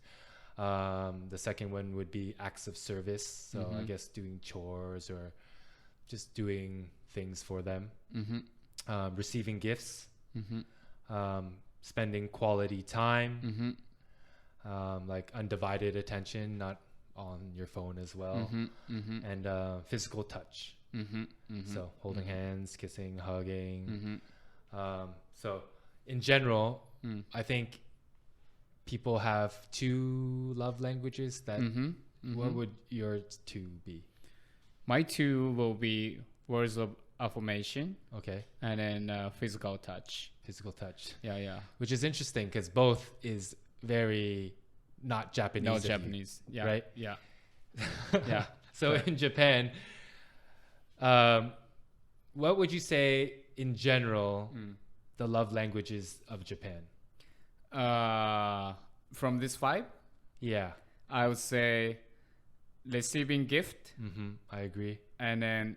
The second one would be acts of service. So I guess doing chores or just doing things for them. Receiving gifts. Spending quality time. Like undivided attention, not on your phone as well. And physical touch. So holding hands, kissing, hugging. So in general, I think people have 2 love languages that what would your 2 be? My 2 will be words of affirmation. Okay. And then physical touch. Physical touch. Yeah. Which is interesting because both is very not Japanese. No of you, Japanese. Yeah. right? Yeah. Yeah. So in Japan, what would you say in general the love languages of Japan? From this 5, Yeah. I would say receiving gift I agree. and then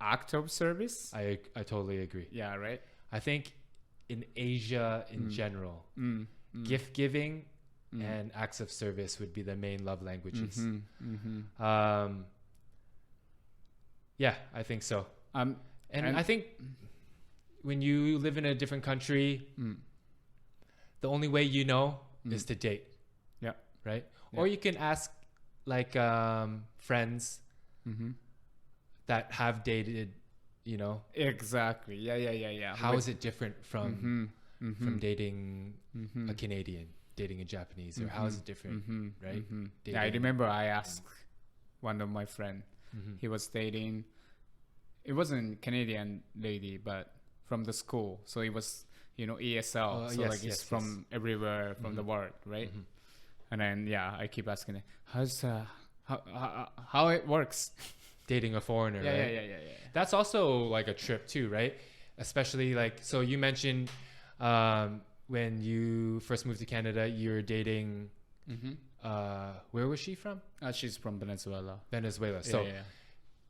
act of service. I totally agree. Yeah, right? I think in Asia in general, gift giving and acts of service would be the main love languages. Yeah, I think so. And I think when you live in a different country, the only way you know is to date. Yeah. Right? Yeah. Or you can ask like friends that have dated, Exactly. Yeah. how is it different from dating a Canadian, dating a Japanese, or how is it different, right? Yeah, I remember I asked one of my friend. He was dating. It wasn't Canadian lady, but from the school. So it was, ESL. So yes, it's from everywhere from the world, right? And then I keep asking, how it works? Dating a foreigner, right? Yeah. That's also like a trip too, right? Especially like, so you mentioned when you first moved to Canada, you're dating, where was she from? She's from Venezuela. Venezuela. So Yeah.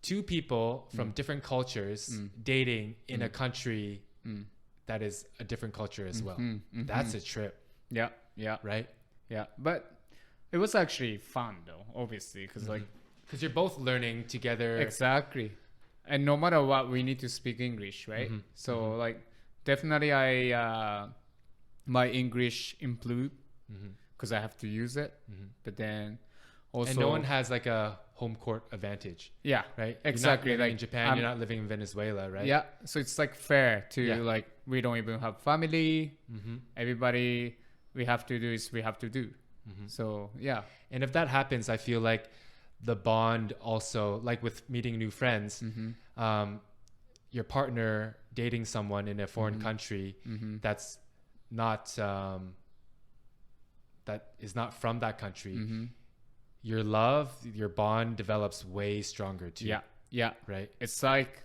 2 people from different cultures dating in a country that is a different culture as well. That's a trip, Yeah. right? Yeah. But it was actually fun though, obviously, because Because you're both learning together. Exactly. And no matter what, we need to speak English, right? So like definitely my English improved because I have to use it. But then also... And no one has like a home court advantage. Yeah. Right? Exactly. You're not living Like in Japan, you're not living in Venezuela, right? Yeah. So it's like fair to Yeah. like, we don't even have family. Everybody we have to do is we have to do. So yeah. And if that happens, I feel like the bond also, like with meeting new friends, your partner dating someone in a foreign country that's not that is not from that country, your bond develops way stronger too. Yeah. Right? It's like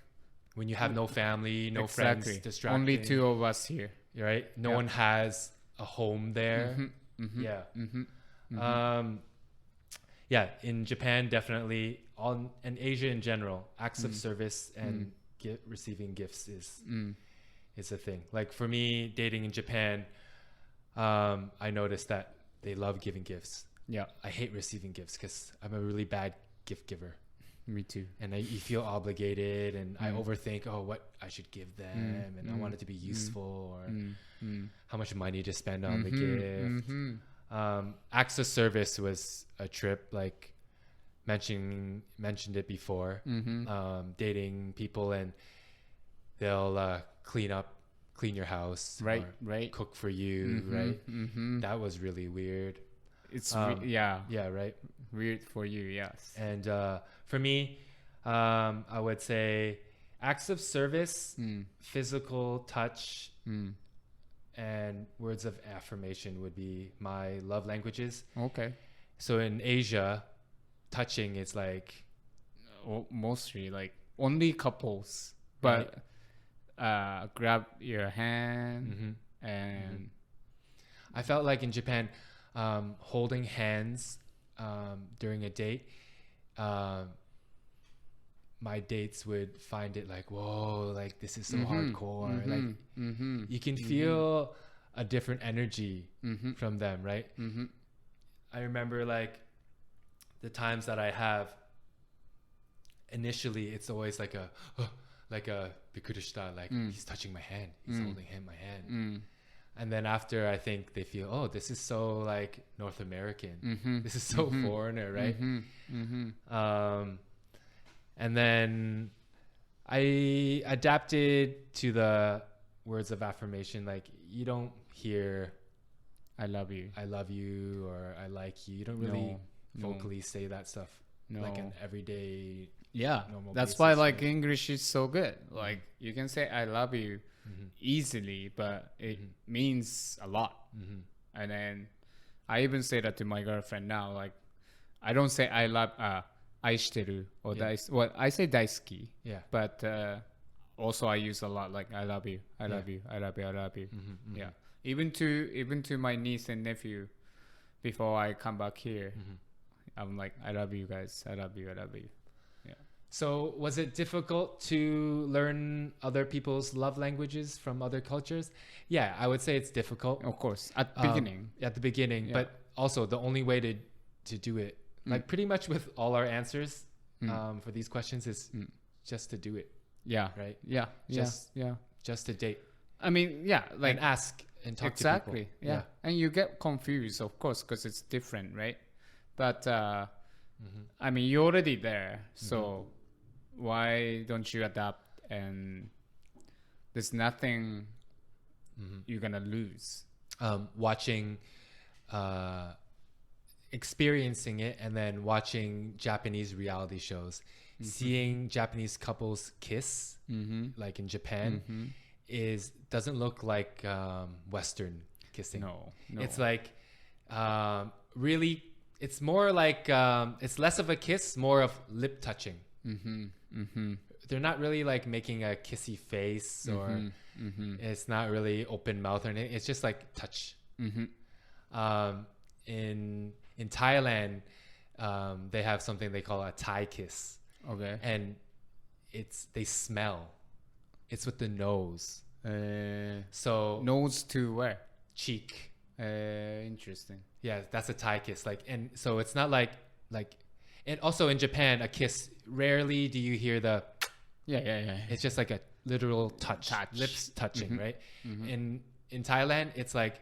when you have no family, no exactly. friends distracting. Only two of us here. Right? No one has a home there. Yeah. Yeah, in Japan, definitely, and Asia in general, acts of service and receiving gifts is a thing. Like for me, dating in Japan, I noticed that they love giving gifts. Yeah. I hate receiving gifts because I'm a really bad gift giver. Me too. And you feel obligated, and I overthink, what I should give them, and I want it to be useful, or how much money to spend on the gift. Acts of service was a trip, like mentioned it before. Dating people, and they'll clean your house, right, cook for you, right? That was really weird. It's yeah, right. Weird for you, yes. And for me, I would say acts of service, physical touch, and words of affirmation would be my love languages. Okay. So in Asia, touching is like mostly like only couples, but grab your hand and I felt like in Japan, holding hands during a date, my dates would find it like, whoa, like this is so hardcore. Like you can feel a different energy from them, right? I remember like the times that I have, initially it's always like a bikurishita, like he's touching my hand, he's holding my hand. And then after, I think they feel, this is so like North American. This is so foreigner, right? And then I adapted to the words of affirmation. Like you don't hear I love you, or I like you. You don't really vocally say that stuff like an everyday normal that's basis, why like right? English is so good. Like you can say I love you easily, but it means a lot. And then I even say that to my girlfriend now. Like I don't say I love 愛してる or well, I say 大好き but also I use a lot like I love you, I love you, I love you, I love you. Yeah, even to my niece and nephew before I come back here, I'm like I love you guys, I love you, I love you. Yeah. So was it difficult to learn other people's love languages from other cultures? Yeah, I would say it's difficult. Of course, at the beginning. But also the only way to do it, like pretty much with all our answers for these questions, is just to do it. Yeah. Right? Just to date. I mean, like and ask and talk exactly, to people. Yeah. And you get confused, of course, because it's different, right? But I mean, you're already there, so why don't you adapt? And there's nothing you're gonna lose. Watching, experiencing it, and then watching Japanese reality shows, seeing Japanese couples kiss, like in Japan, doesn't look like Western kissing. No. It's like really, it's more like it's less of a kiss, more of lip touching. They're not really like making a kissy face, or it's not really open mouth or anything. It's just like touch. In Thailand, they have something they call a Thai kiss. Okay. And they smell. It's with the nose. So nose to where? Cheek. Interesting. Yeah, that's a Thai kiss. Like, and so it's not like, and also in Japan, a kiss, rarely do you hear the. Yeah. It's just like a literal touch. Lips touching, right? In Thailand, it's like.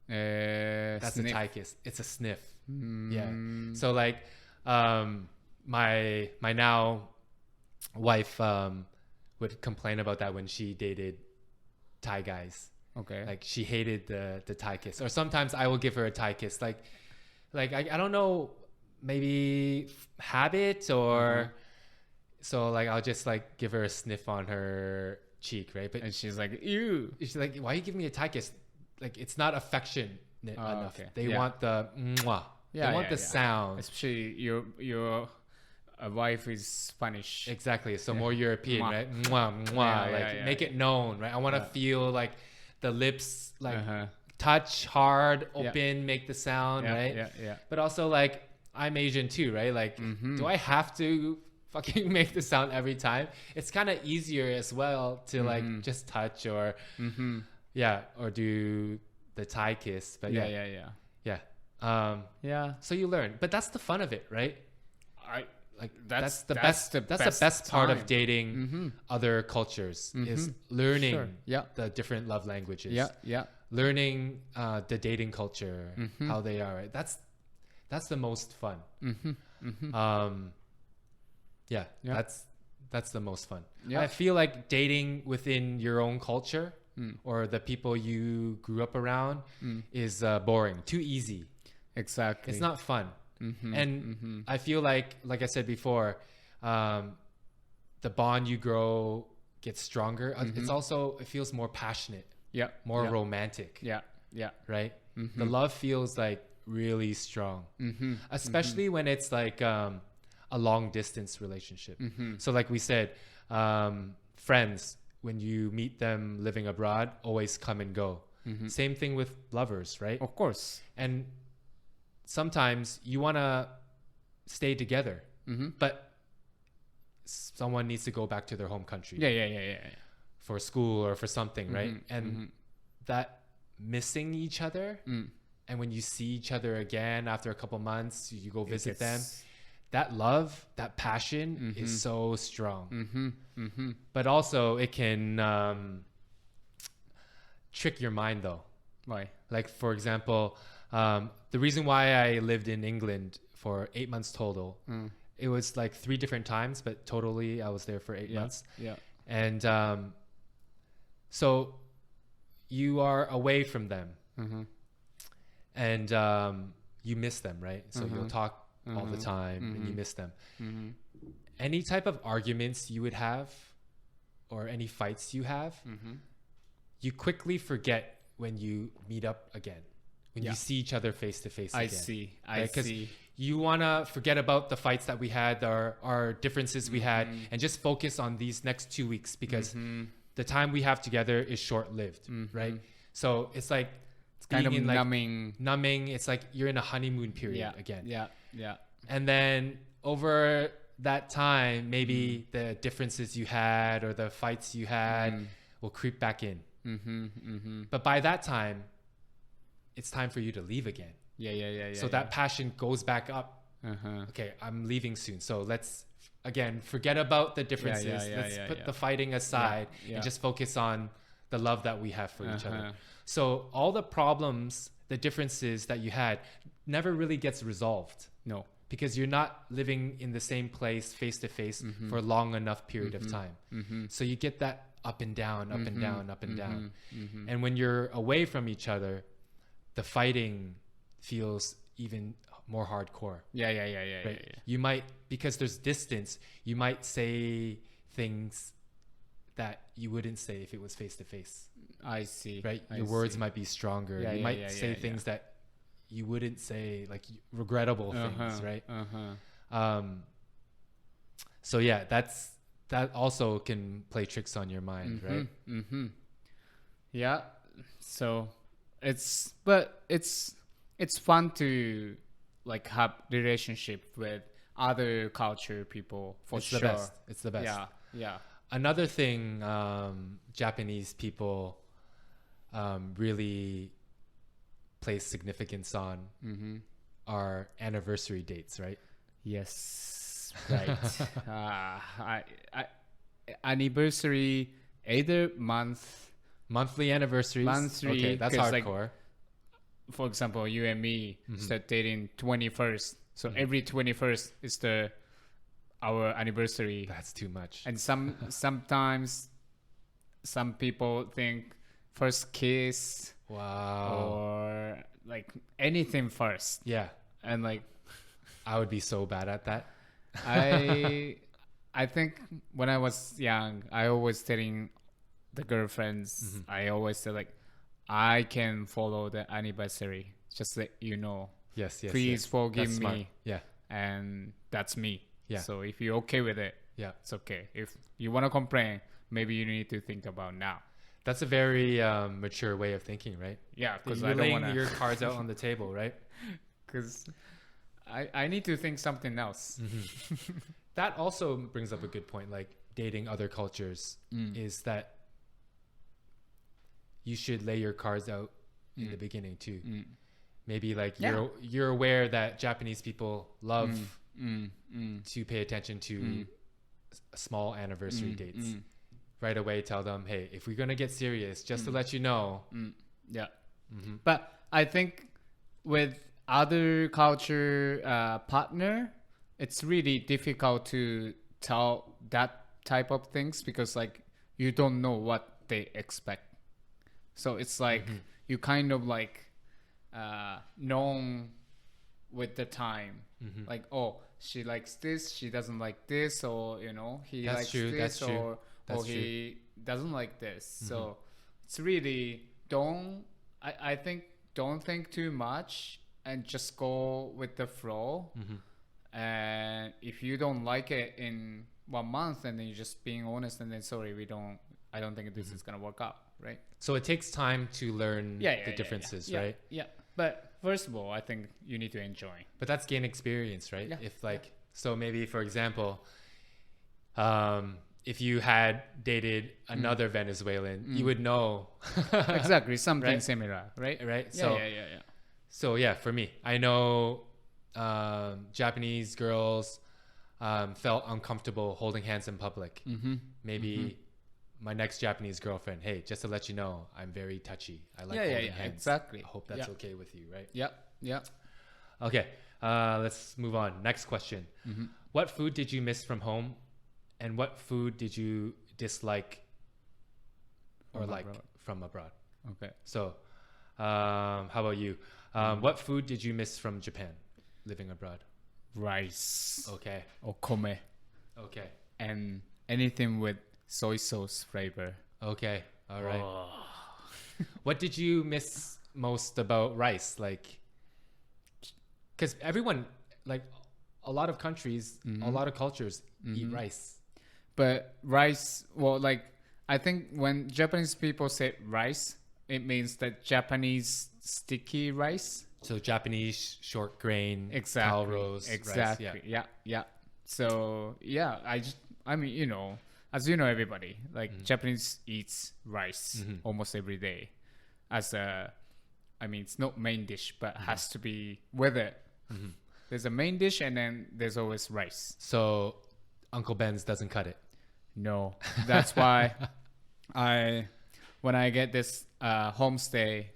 That's sniff. a Thai kiss. It's a sniff. Yeah. So like, my now wife would complain about that when she dated Thai guys. Okay. Like she hated the Thai kiss. Or sometimes I will give her a Thai kiss. Like I don't know, maybe habit or so like I'll just like give her a sniff on her cheek, right? But and she's like, ew. She's like, why are you giving me a Thai kiss? Like it's not affectionate enough. Okay. They want the mwah. They want the sound. Especially your a wife is Spanish. Exactly. So more European, Mwah. right? Mwah, mwah. Yeah, Like yeah, make yeah. it known, right? I want to feel like the lips like Uh-huh. touch hard, Yeah. open, make the sound, Yeah, right? yeah. But also like I'm Asian too, right? Like do I have to fucking make the sound every time? It's kind of easier as well to like just touch or or do the Thai kiss. But yeah. So you learn, but that's the fun of it, right? That's the best part of dating other cultures is learning the different love languages. Learning the dating culture, how they are. Right? That's the most fun. That's the most fun. I feel like dating within your own culture or the people you grew up around is boring, too easy. Exactly. It's not fun. And I feel like I said before, the bond you grow gets stronger. It's also, it feels more passionate, more romantic, right? The love feels like really strong, especially when it's like a long distance relationship. So like we said, friends, when you meet them living abroad, always come and go. Same thing with lovers, right? Of course. And sometimes you want to stay together, but someone needs to go back to their home country. For school or for something, right? And that missing each other, and when you see each other again after a couple months, you go visit them. That love, that passion is so strong. But also it can trick your mind though. Why? Like for example, the reason why I lived in England for 8 months total, it was like 3 different times, but totally I was there for 8 months. And so you are away from them, and you miss them, right? So you'll talk all the time and you miss them. Any type of arguments you would have or any fights you have, you quickly forget when you meet up again, when you see each other face to face again. I see. You want to forget about the fights that we had, our differences we had, and just focus on these next 2 weeks because the time we have together is short-lived, right? So it's like it's kind of in like numbing. It's like you're in a honeymoon period again. Yeah. And then over that time, maybe the differences you had or the fights you had will creep back in. But by that time, it's time for you to leave again. So that passion goes back up. Okay, I'm leaving soon. So let's, again, forget about the differences. Let's put the fighting aside and just focus on the love that we have for each other. So all the problems, the differences that you had never really gets resolved. No. Because you're not living in the same place face to face for a long enough period of time. So you get that up and down, up and down, up and down. And when you're away from each other, the fighting feels even more hardcore. Right? You might, because there's distance, you might say things that you wouldn't say if it was face to face. I see. Right? Your words might be stronger. You might say things that you wouldn't say, like regrettable things, right? So yeah, that also can play tricks on your mind, right? Yeah. So it's fun to like have relationship with other culture people for It's sure. the best. It's the best. Yeah. Another thing Japanese people really place significance on are anniversary dates, right? Yes, right. Anniversary, either Monthly anniversaries. Okay, that's 'cause, like, hardcore. for example, you and me start dating 21st. So every 21st is our anniversary. That's too much. And sometimes some people think first kiss. Wow. Or like anything first. Yeah. And like I would be so bad at that. I think when I was young, I always telling the girlfriends, I always say like, I can follow the anniversary. Just let you know. Yes. Please forgive That's me. smart. Yeah. And that's me. Yeah. So if you're okay with it, Yeah. it's okay. If you want to complain, maybe you need to think about now. That's a very mature way of thinking, right? Yeah, because You're I don't laying want to. your cards out on the table, right? Because I need to think something else. That also brings up a good point. Like dating other cultures is that you should lay your cards out in the beginning too. Maybe like you're aware that Japanese people love to pay attention to small anniversary dates. Right away tell them, hey, if we're gonna get serious, just to let you know. Yeah. But I think with other culture partner, it's really difficult to tell that type of things because like you don't know what they expect. So it's like you kind of like known with the time. Like, oh, she likes this, she doesn't like this, or you know, he That's likes true, this, that's true. or he doesn't like this. So it's really I think don't think too much and just go with the flow. And if you don't like it in 1 month, and then you're just being honest, and then sorry, I don't think this is gonna work out, right? So it takes time to learn the differences, right? Yeah. But first of all, I think you need to enjoy. But that's gain experience, right? Yeah. If like so maybe for example, if you had dated another Venezuelan, you would know Exactly, something Right? similar, right? right? Yeah. So yeah, for me, I know Japanese girls felt uncomfortable holding hands in public. Maybe my next Japanese girlfriend, hey, just to let you know, I'm very touchy. I like holding hands. Exactly. I hope that's okay with you, right? Yeah. Okay, let's move on. Next question. What food did you miss from home? And what food did you dislike or From like abroad. from abroad? Okay. So, how about you? What food did you miss from Japan, living abroad? Rice. Okay. Okome. Okay. And anything with soy sauce flavor. Okay. All right. What did you miss most about rice? Like, because everyone, like, a lot of countries, a lot of cultures eat rice. But rice, well, like, I think when Japanese people say rice, it means that Japanese sticky rice. So Japanese short grain, Exactly. Calrose, Exactly. rice. Yeah. So, yeah, I mean, you know, as you know, everybody, like, Japanese eats rice almost every day as I mean, it's not main dish, but has to be with it. There's a main dish and then there's always rice. So Uncle Ben's doesn't cut it. No, that's why when I get this homestay,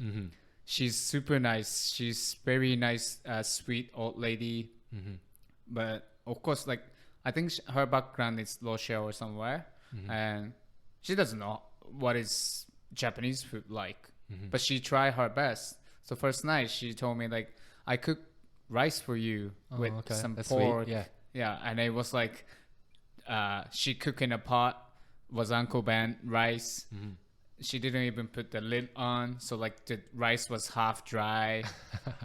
she's super nice. She's very nice, sweet old lady. But of course, like I think her background is Russia or somewhere, and she doesn't know what is Japanese food like. But she tried her best. So first night she told me like, I cook rice for you with some That's pork. sweet. Yeah, and it was like she cooked in a pot was Uncle Ben rice. She didn't even put the lid on, so like the rice was half dry,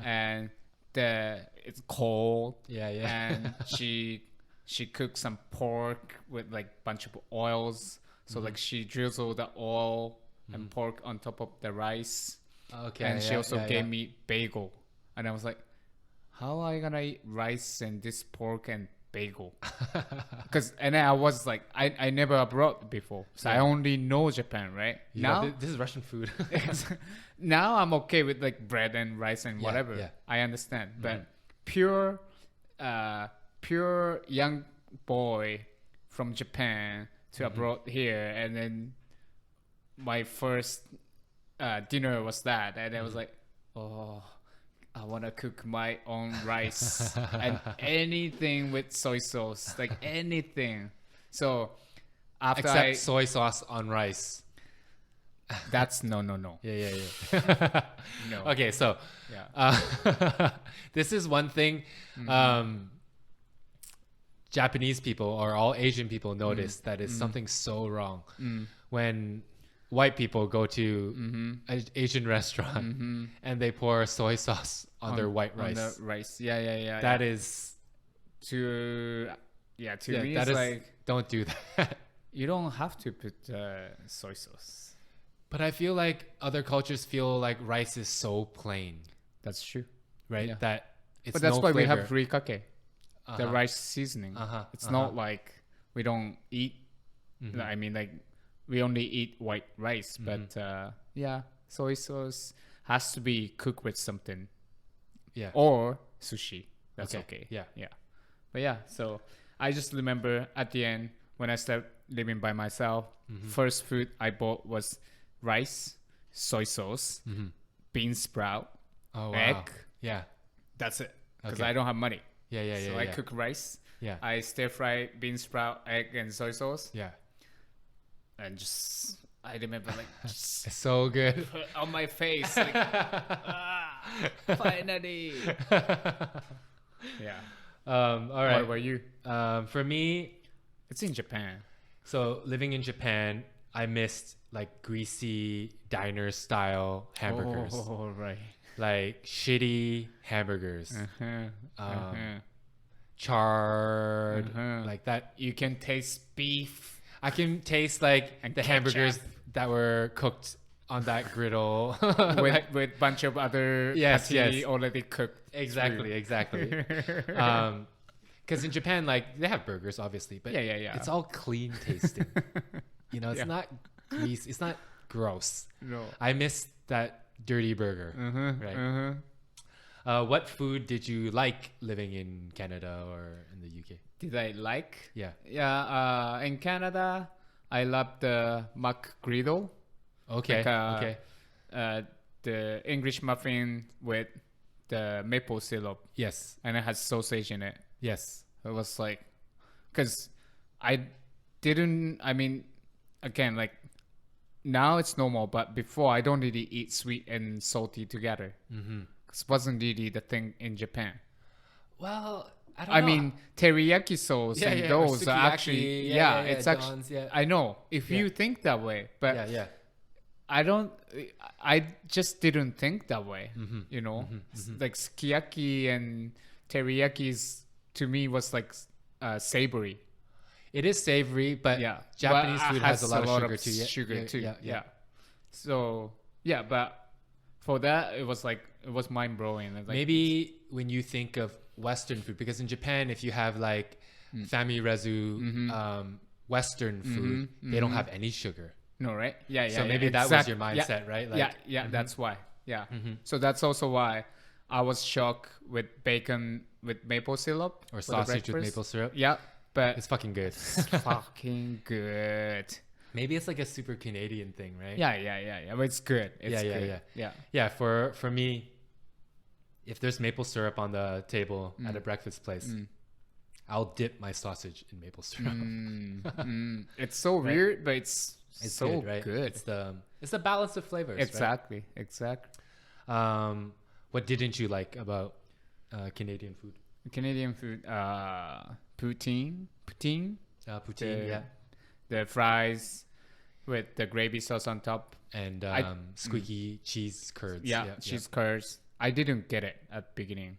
and it's cold. Yeah. And she cooked some pork with like bunch of oils. So like she drizzled the oil and pork on top of the rice. Okay. And she also gave me bagel, and I was like, how am I gonna eat rice and this pork and bagel? And I was like, I never abroad before, so I only know Japan, right? Now this is Russian food. now I'm okay with like bread and rice and whatever. Yeah. I understand, but pure young boy from Japan to abroad here, and then my first dinner was that, and I was like, oh, I want to cook my own rice and anything with soy sauce, like anything. So after Except soy sauce on rice. that's no. Yeah. No. Okay, so this is one thing Japanese people or all Asian people notice that is something so wrong. When white people go to an Asian restaurant and they pour soy sauce on their white rice. On the rice. Yeah. That is to yeah, to Yeah, me, that it's is, like don't do that. you don't have to put soy sauce. But I feel like other cultures feel like rice is so plain, That's true. right? Yeah. That it's But that's no why flavor. we have rikake, the Uh-huh. rice seasoning. It's not like we don't eat. I mean, like we only eat white rice, but yeah, soy sauce has to be cooked with something. Yeah. Or sushi. That's okay. Yeah. Yeah. But yeah, so I just remember at the end when I started living by myself, first food I bought was rice, soy sauce, bean sprout, Oh, wow. egg. Yeah. That's it. Because Okay. I don't have money. Yeah. So I cook rice. Yeah. I stir fry bean sprout, egg, and soy sauce. Yeah. And just, I remember like, just It's so good. put on my face. Like, finally. Yeah. All right. What about you? For me, It's in Japan. so living in Japan, I missed like greasy diner style hamburgers, Oh, right. like shitty hamburgers, Uh-huh. charred, like that. You can taste beef. I can taste like And the ketchup. hamburgers that were cooked on that griddle. with bunch of other Yes, patty yes. already cooked. Exactly. Because in Japan, like they have burgers, obviously, but Yeah. it's all clean tasting. You know, it's Yeah. not grease. It's not gross. No. I miss that dirty burger. Right. What food did you like living in Canada or in the UK? Did I like? Yeah. Yeah. In Canada, I love the McGriddle. Okay. Like, okay. The English muffin with the maple syrup, Yes. and it has sausage in it. Yes. It was like, because I didn't, I mean, again, like now it's normal, but before I don't really eat sweet and salty together. Because it wasn't really the thing in Japan. Well, I don't know. I mean, teriyaki sauce Yeah, and yeah, or those are sukiyaki, actually, yeah, it's John's, actually, yeah. I know if Yeah. you think that way, but yeah. I just didn't think that way, you know? Like sukiyaki and teriyaki to me was like savory. It is savory, but Yeah. Japanese But food has a lot of sugar too. Yeah, Sugar yeah, too. yeah, Yeah. So, yeah, but for that, it was like, it was mind blowing. Like, Maybe when you think of Western food, because in Japan, if you have like family rezu Western food, they don't have any sugar. no, right? Yeah. So maybe that was your mindset, right? Like, Yeah, that's why. Yeah. So that's also why I was shocked with bacon with maple syrup. or for the sausage with breakfast. maple syrup. Yeah, but It's fucking good. fucking good. Maybe it's like a super Canadian thing, right? Yeah. But it's good. It's Yeah. good. Yeah. Yeah, for me, if there's maple syrup on the table at a breakfast place, I'll dip my sausage in maple syrup. It's so weird, but it's so good, right? good. It's the balance of flavors. Exactly. Right? What didn't you like about Canadian food? Canadian food, poutine, Poutine, The- yeah, the fries with the gravy sauce on top. and squeaky cheese curds. Yeah, cheese curds. I didn't get it at the beginning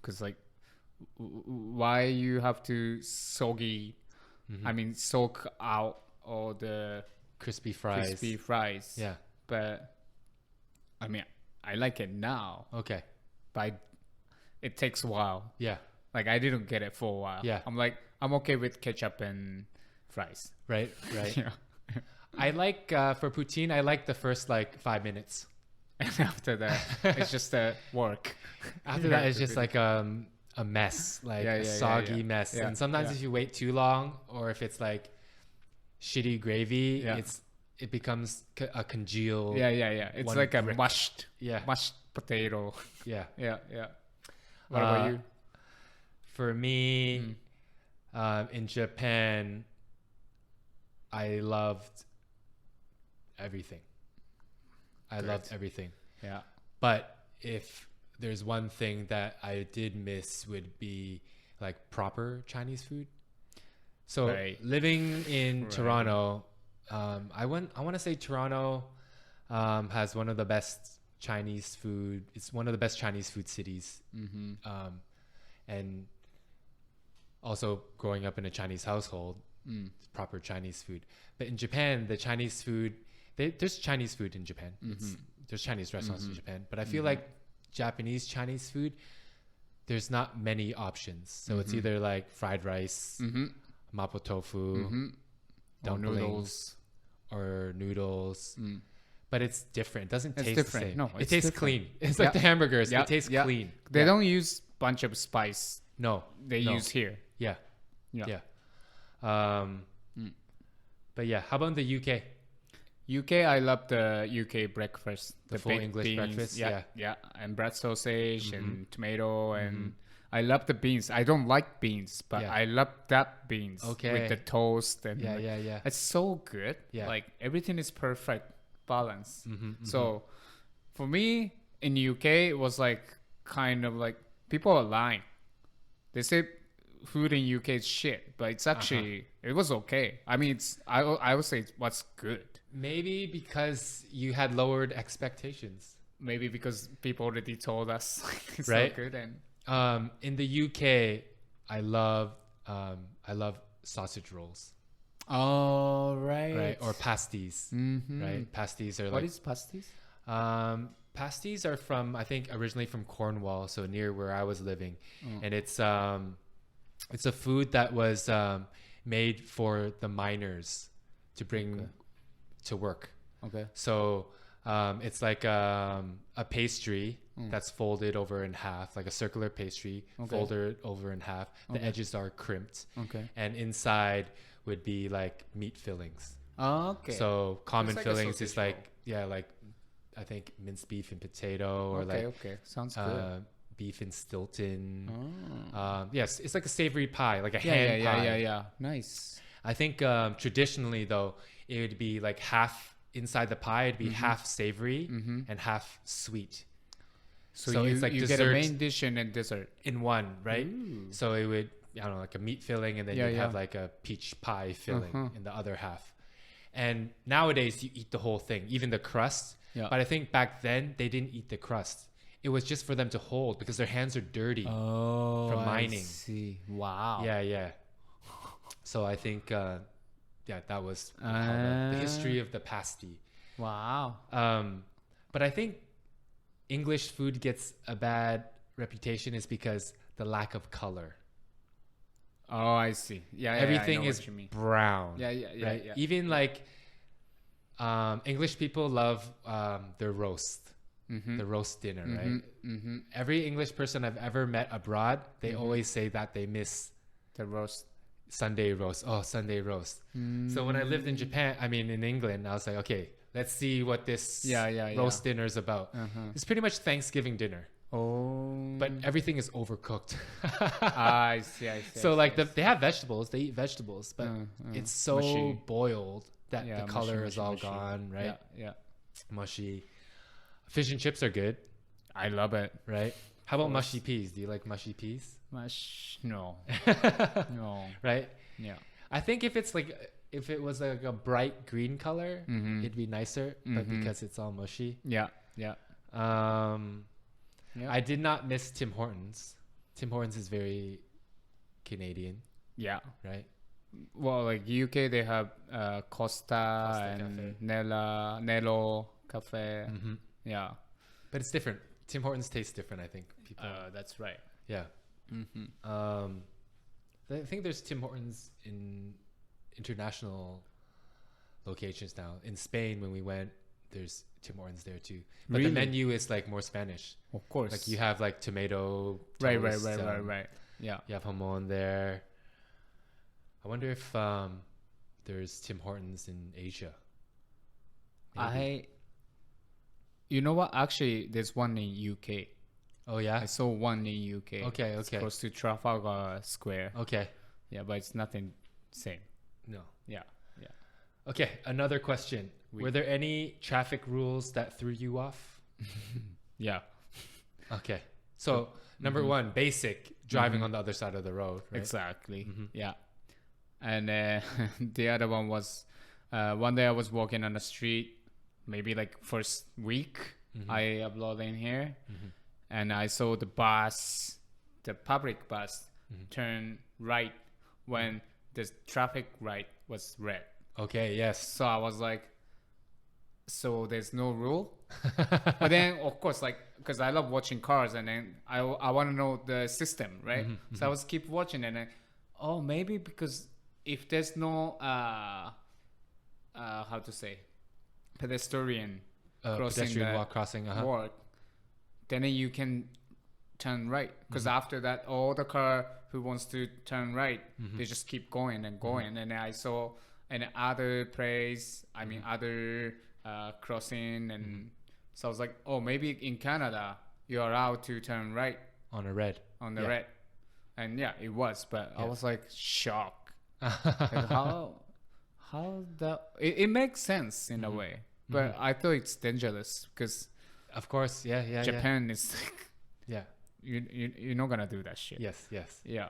because like, why you have to soggy? I mean, soak out all the crispy fries. crispy fries. Yeah. But I mean, I like it now, Okay. but it takes a while. Yeah. Like I didn't get it for a while. Yeah. I'm okay with ketchup and fries. Right. Yeah. I like for poutine. I like the first like 5 minutes. And after that, it's just work. After that, it's just like a mess, like a soggy mess. Yeah, And sometimes yeah. if you wait too long, or if it's like shitty gravy, Yeah. it becomes a congealed. Yeah. It's one like a brick. mashed Yeah. potato. Yeah. Yeah. What about you? For me, in Japan, I loved everything. I loved everything. Yeah. But if there's one thing that I did miss would be like proper Chinese food. So Right. living in Toronto, I want to say Toronto has one of the best Chinese food. It's one of the best Chinese food cities. And also growing up in a Chinese household, proper Chinese food. But in Japan, the Chinese food, there's Chinese food in Japan. There's Chinese restaurants in Japan. But I feel like Japanese Chinese food, there's not many options. So it's either like fried rice, mapo tofu, dumplings, or noodles. But it's different. It doesn't taste the same. No, it tastes clean. It's like the hamburgers. It tastes clean. They don't use bunch of spice. No. They use here. Yeah. But yeah, how about in the UK? UK, I love the UK breakfast. The full English beans. breakfast? Yeah. And bread sausage and tomato and I love the beans. I don't like beans, but I love that beans with the toast and it's so good. Yeah. Like everything is perfect balance. So for me in UK, it was like kind of like people are lying. They say food in UK is shit, but it's actually it was okay. I mean, I would say it was good. Maybe because you had lowered expectations. Maybe because people already told us it's right? so good. And in the UK, I love sausage rolls. Oh, right. Or pasties. Right? Pasties are What is pasties? Pasties are from, I think, originally from Cornwall, so near where I was living. And it's a food that was made for the miners to bring to work. Okay. So it's like a pastry that's folded over in half, like a circular pastry folded over in half. The edges are crimped. Okay. And inside would be like meat fillings. Oh, okay. So common like fillings is like like I think minced beef and potato or sounds good. Beef and Stilton. Yes, it's like a savory pie, like a hand pie. Yeah. Nice. I think traditionally though, it would be like half inside the pie. It'd be half savory and half sweet. So it's like you get a main dish and a dessert in one, right? Ooh. So it would, I don't know, like a meat filling, and then you'd have like a peach pie filling in the other half. And nowadays you eat the whole thing, even the crust. Yeah. But I think back then they didn't eat the crust. It was just for them to hold because their hands are dirty from mining. I see. Wow. Yeah. So I think, that was the history of the pasty. Wow. But I think English food gets a bad reputation is because the lack of color. Oh, I see. Yeah, everything is brown. Yeah. Even like English people love their roast, the roast dinner, right? Every English person I've ever met abroad, they always say that they miss the roast. Sunday roast. Oh, Sunday roast. So when I lived in Japan, in England, I was like, okay, let's see what this roast dinner is about. It's pretty much Thanksgiving dinner. Oh. But everything is overcooked. I see. So they have vegetables. They eat vegetables, but it's so mushy. Boiled that the color is all gone, right? Yeah. Mushy. Fish and chips are good. I love it. Right? How about mushy peas? Do you like mushy peas? No. No. Right? Yeah. I think if it was like a bright green color, it'd be nicer. But because it's all mushy. Yeah. I did not miss Tim Hortons. Tim Hortons is very Canadian. Yeah. Right? Well, like UK, they have Costa and Cafe. Nelo Cafe. Yeah. But it's different. Tim Hortons tastes different, I think. That's right. Yeah. I think there's Tim Hortons in international locations now. In Spain, when we went, there's Tim Hortons there too. But really? the menu is like more Spanish. Of course. Like you have like tomato. Right. Yeah. You have jamon there. I wonder if there's Tim Hortons in Asia. Maybe. You know what? Actually, there's one in UK. Oh yeah? I saw one in UK. Okay. It's close to Trafalgar Square. Okay. Yeah, but it's nothing same. No. Yeah. Okay, another question. Were there any traffic rules that threw you off? Yeah. Okay. So, number one, basic, driving on the other side of the road, right? Exactly. Yeah. And the other one was, one day I was walking on the street, maybe like first week, I uploaded in here, and I saw the bus, the public bus, turn right when the traffic light was red. Okay, yes. So I was like, so there's no rule? But then, of course, like, because I love watching cars, and then I want to know the system, right? So I was keep watching, and then, maybe because if there's no, how to say, pedestrian walk crossing, walk, then you can turn right. Because after that, all the car who wants to turn right, they just keep going and going. And I saw an other place, other crossing, and so I was like, maybe in Canada you're allowed to turn right on the red. And yeah, it was, but I was like shocked. Like, how it makes sense in a way, but I thought it's dangerous because of course, Japan is like, you're not gonna do that shit. Yes. Yeah.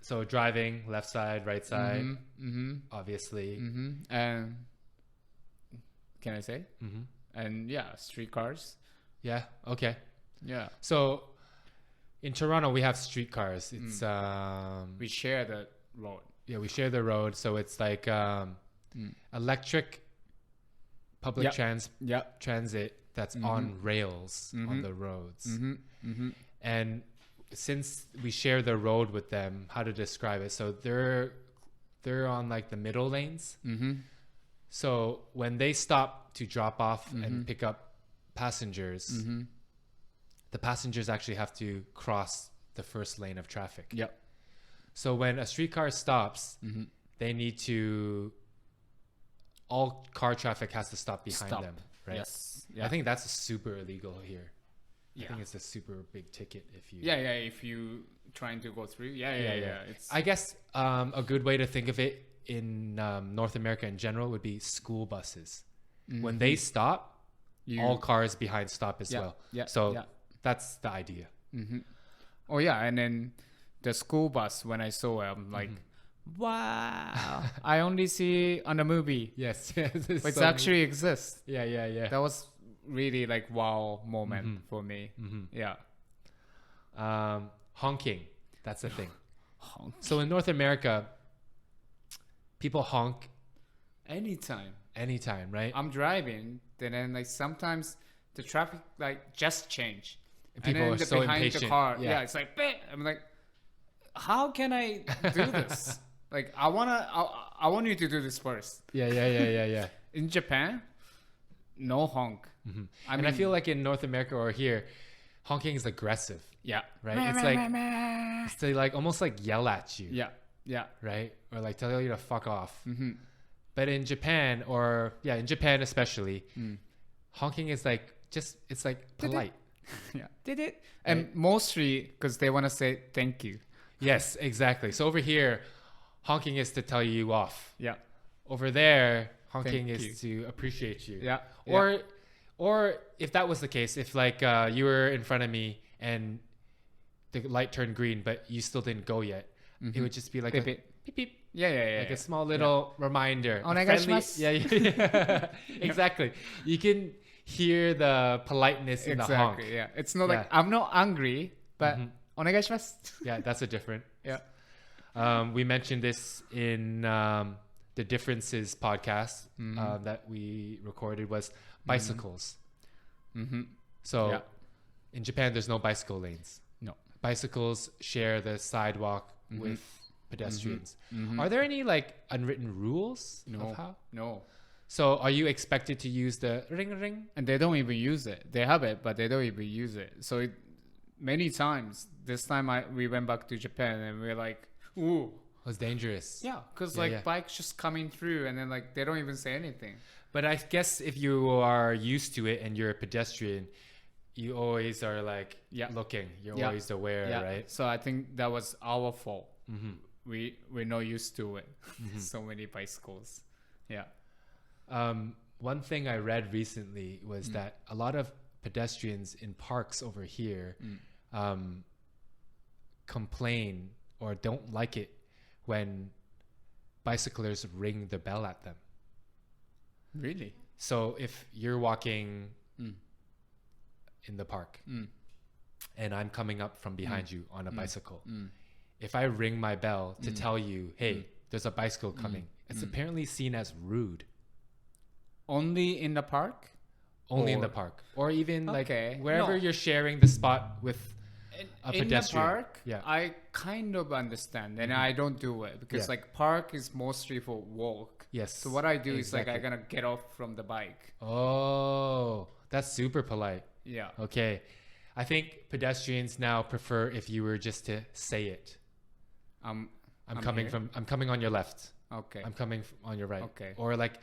So driving, left side, right side, obviously. And can I say? And yeah, streetcars. Yeah. Okay. Yeah. So in Toronto, we have streetcars. It's we share the road. Yeah, we share the road. So it's like electric public transit that's on rails on the roads. And since we share the road with them, how to describe it? So they're on like the middle lanes. So when they stop to drop off and pick up passengers, the passengers actually have to cross the first lane of traffic. Yep. So when a streetcar stops, they need to, all car traffic has to stop behind them, right? Yes. I think that's super illegal here. Yeah. I think it's a super big ticket if you... if you trying to go through. It's... I guess a good way to think of it in North America in general would be school buses. When they stop, all cars behind stop as well. So that's the idea. Oh yeah, and then the school bus, when I saw it, I'm like, wow, I only see on a movie. Yes. It actually exists. Yeah. That was really like wow moment for me. Yeah. Honking, that's the thing. So in North America, people honk anytime, right? I'm driving, then like sometimes the traffic like just change, and people are so behind impatient. The car, it's like, I'm like, how can I do this? Like I want you to do this first. Yeah. In Japan, no honk. I feel like in North America or here, honking is aggressive. Yeah. Right? It's to like almost like yell at you. Yeah. Right? Or like tell you to fuck off. But in Japan in Japan especially, honking is like it's like polite. Did it? And mostly because they want to say thank you. Yes, exactly. So over here, honking is to tell you off. Yeah. Over there, honking is to appreciate you. Yeah. Or if that was the case, if like you were in front of me and the light turned green, but you still didn't go yet, it would just be like beep, a beep beep. Yeah. Like a small little reminder. Onegaishimasu. Yeah. Exactly. You can hear the politeness in the honk. Yeah. It's not like I'm not angry, but onegaishimasu. Yeah, that's a different. Yeah. We mentioned this in the Differences podcast that we recorded was bicycles. So in Japan, there's no bicycle lanes. No. Bicycles share the sidewalk with pedestrians. Are there any like unwritten rules of how? No. So are you expected to use the ring? And they don't even use it. They have it, but they don't even use it. So many times, this time we went back to Japan and we're like, ooh. It was dangerous. Yeah, because bikes just coming through and then like they don't even say anything. But I guess if you are used to it and you're a pedestrian, you always are like looking. You're always aware, right? So I think that was our fault. We're not used to it. So many bicycles. Yeah. One thing I read recently was that a lot of pedestrians in parks over here complain or don't like it when bicyclers ring the bell at them. Really? So if you're walking in the park and I'm coming up from behind you on a bicycle. If I ring my bell to tell you, hey, there's a bicycle coming, it's apparently seen as rude. Only in the park? Only in the park. Or even like Okay. wherever No. you're sharing the spot with a In pedestrian. the park, Yeah. I kind of understand, and I don't do it because Yeah. like park is mostly for walk. Yes. So what I do is like exactly. I'm gonna get off from the bike. Oh, that's super polite. Yeah. Okay. I think pedestrians now prefer if you were just to say it. I'm coming here. I'm coming on your left. Okay. I'm coming on your right. Okay. Or like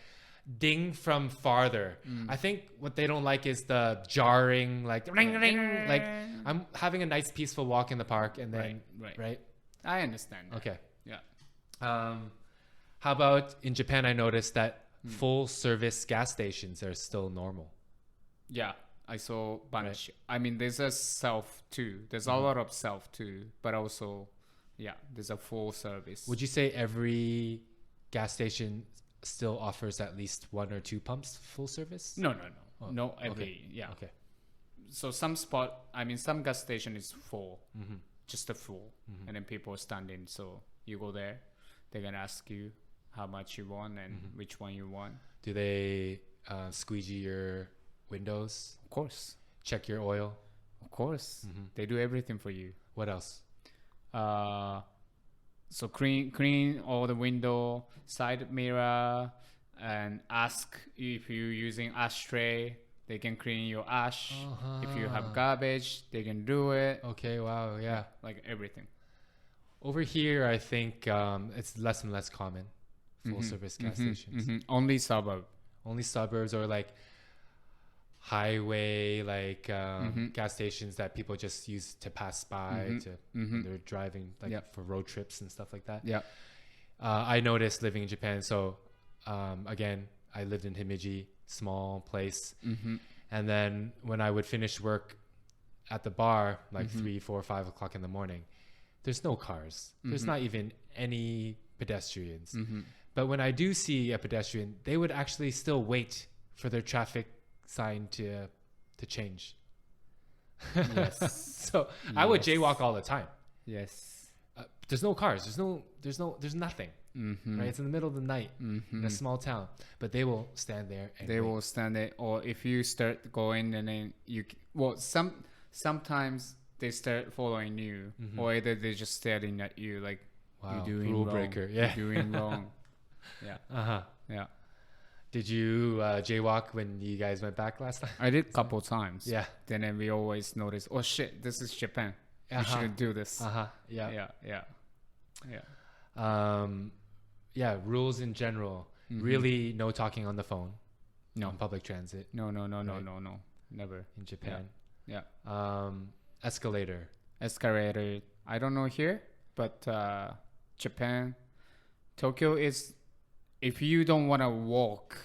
ding from farther. I think what they don't like is the jarring, like ring, ring. Like I'm having a nice peaceful walk in the park and then, Right. I understand. That. Okay. Yeah. How about in Japan, I noticed that full service gas stations are still normal. Yeah. I saw bunch. I mean, there's a self too. There's a lot of self too, but also, yeah, there's a full service. Would you say every gas station still offers at least 1 or 2 pumps full service? No. Oh, No, every, okay. yeah. Okay. So some gas station is full, just a full, and then people are standing. So you go there, they're gonna ask you how much you want and which one you want. Do they squeegee your windows? Of course, Check your oil? of course, they do everything for you. What else? So clean all the window, side mirror, and ask if you're using ashtray. They can clean your ash. If you have garbage, they can do it. Okay, wow, yeah. Like everything. Over here, I think it's less and less common, full service gas stations. Only suburb. Only suburbs or like highway, like gas stations that people just use to pass by when they're driving, like for road trips and stuff like that. Yeah. I noticed living in Japan. So again, I lived in Himeji, small place. And then when I would finish work at the bar, like 3, 4, 5 o'clock in the morning, there's no cars. There's not even any pedestrians. But when I do see a pedestrian, they would actually still wait for their traffic sign to change. Yes. So I would jaywalk all the time. Yes. There's no cars. There's nothing. Right? It's in the middle of the night in a small town, but they will stand there. And They wait. will stand there, or if you start going, and then sometimes they start following you, or either they're just staring at you like Wow, you're doing rule wrong. breaker. Yeah. You're doing wrong. Yeah. Yeah. Did you jaywalk when you guys went back last time? I did a couple times. Yeah. Then we always notice, oh shit, this is Japan. We shouldn't do this. Yeah. Yeah. Yeah. Rules in general. Really, no talking on the phone. No. On public transit No. Never. in Japan. Yeah. Escalator. Escalator. I don't know here, but Japan, Tokyo is. If you don't want to walk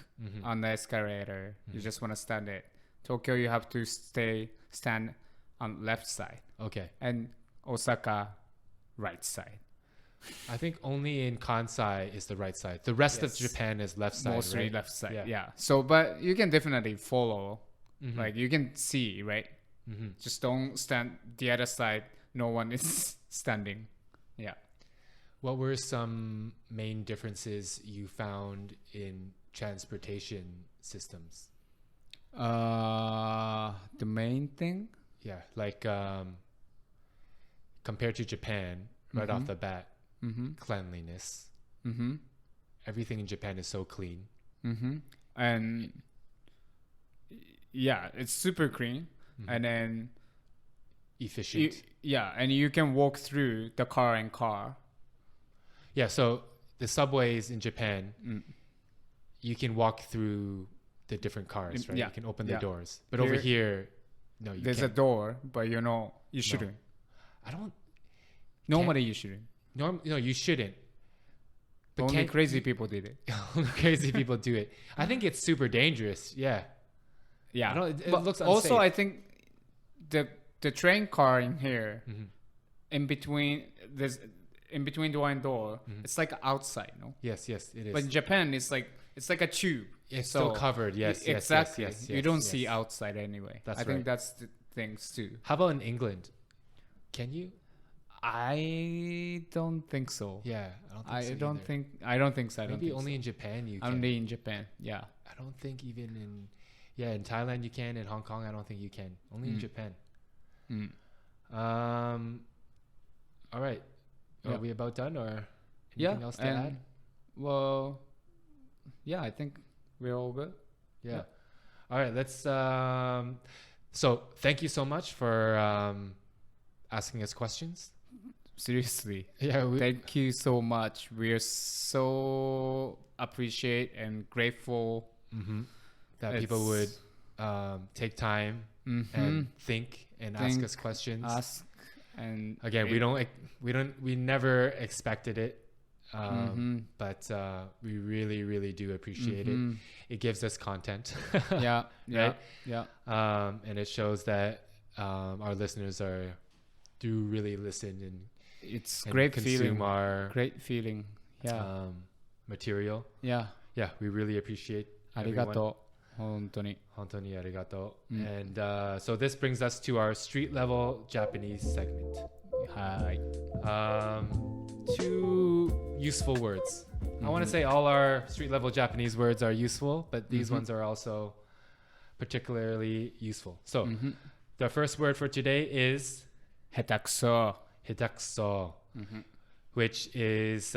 on the escalator, you just want to stand it. Tokyo, you have to stand on left side, Okay. and Osaka, right side. I think only in Kansai is the right side. The rest of Japan is left side. Mostly right? left side. Yeah. Yeah. So, but you can definitely follow. Like you can see, right? Just don't stand the other side. No one is standing. Yeah. What were some main differences you found in transportation systems? The main thing. Yeah, like compared to Japan, right off the bat, cleanliness. Everything in Japan is so clean. And yeah, it's super clean. And then Efficient. and you can walk through the car. Yeah, so the subways in Japan, you can walk through the different cars, right? Yeah. You can open the Yeah. doors. But over here, no, you There's can't. a door, but you shouldn't. I don't... Normally you shouldn't. No, you shouldn't. But Only crazy people did it. Only crazy people do it. I think it's super dangerous. Yeah. Yeah. I don't- it But looks also, unsafe. I think the train car in here, in between door and door, it's like outside, no? Yes, it is. But in Japan, it's like a tube. It's So still covered. Yes, exactly. Yes, you don't see outside anyway. That's I think right. that's things too. How about in England? Can you? I don't think so. Yeah, I so don't either. think. I don't think so. I don't Maybe think only so. in Japan you can. Only in Japan. Yeah. I don't think even in Thailand you can. In Hong Kong, I don't think you can. Only in Japan. All right. Are we about done or anything else to add? Well, yeah, I think we're all good. Yeah. All right. Let's. So thank you so much for asking us questions. Seriously. Yeah. Thank you so much. We're so appreciate and grateful that people would take time and think and ask us questions. And again, we never expected it, but we really do appreciate it. It gives us content. Yeah. And it shows that our listeners do really listen and it's and great consume feeling. our Great feeling. Yeah. material. Yeah. We really appreciate ありがとう。本当に。本当にありがとう。And so this brings us to our street level Japanese segment. はい。Two useful words. I want to say all our street level Japanese words are useful, but these ones are also particularly useful. So the first word for today is 下手くそ。下手くそ, which is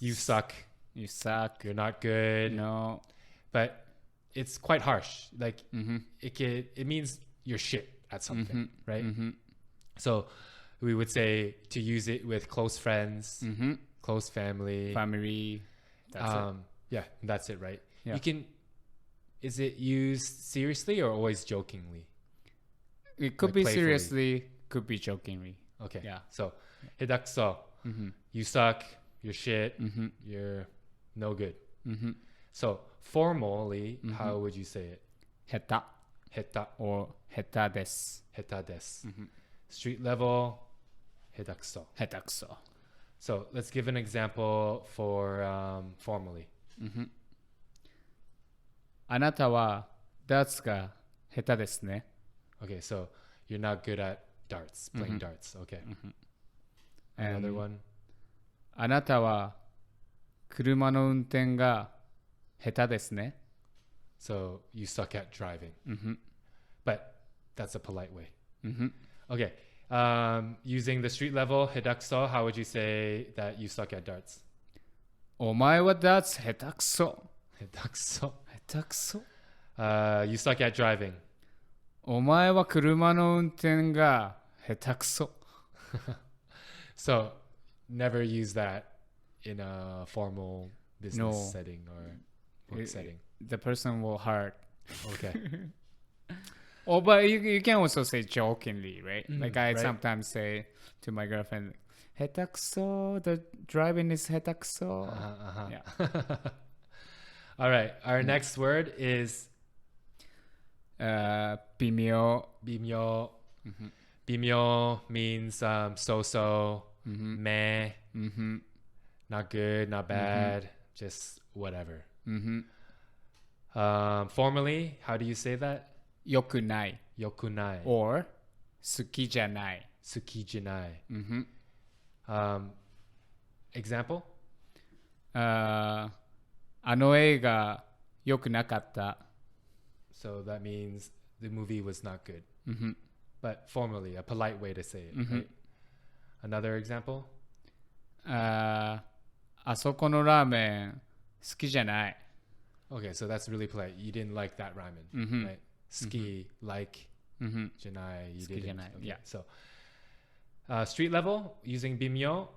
you suck. You suck. You're not good. No. But it's quite harsh. Like it means you're shit at something, right? So we would say to use it with close friends, close family. That's it. Yeah, that's it, right? Yeah. You can. Is it used seriously or always jokingly? It could like be playfully. seriously, could be jokingly. Okay. Yeah. So, hidakuso. You suck. You're shit. You're no good. So, formally, how would you say it? 下手 Heta. or 下手です。 Heta des. Street level, hidakuso. 下手くそ。So, let's give an example for formally. あなたはダーツが下手ですね。Okay, so you're not good at darts, playing darts. Okay. Another one. あなたは車の運転が下手ですね。 So you suck at driving. But that's a polite way. Okay. Using the street level, hidakuso, how would you say that you suck at darts? お前はダーツ下手くそ。 Hidakuso. 下手くそ。You suck at driving. お前は車の運転が下手くそ。 So never use that in a formal business No. setting or work setting. The person will hurt. Okay. Oh, but you can also say jokingly, right? Like I right. sometimes say to my girlfriend, 下手くそ, the driving is 下手くそ. Yeah. All right. Our next word is 微妙. bimyo. Bimyo means so-so, meh, not good, not bad, just whatever. Formally, how do you say that? 良くない Yokunai. or 好きじゃない. Tsukijinai. Example? あの映画良くなかった. So that means the movie was not good. But formally, a polite way to say it, right? Another example? あそこのラーメン好きじゃない. Okay, so that's really polite. You didn't like that ramen, right? Ski, like, janai, you Ski didn't. janai, Okay, yeah. So, street level, using bimyo,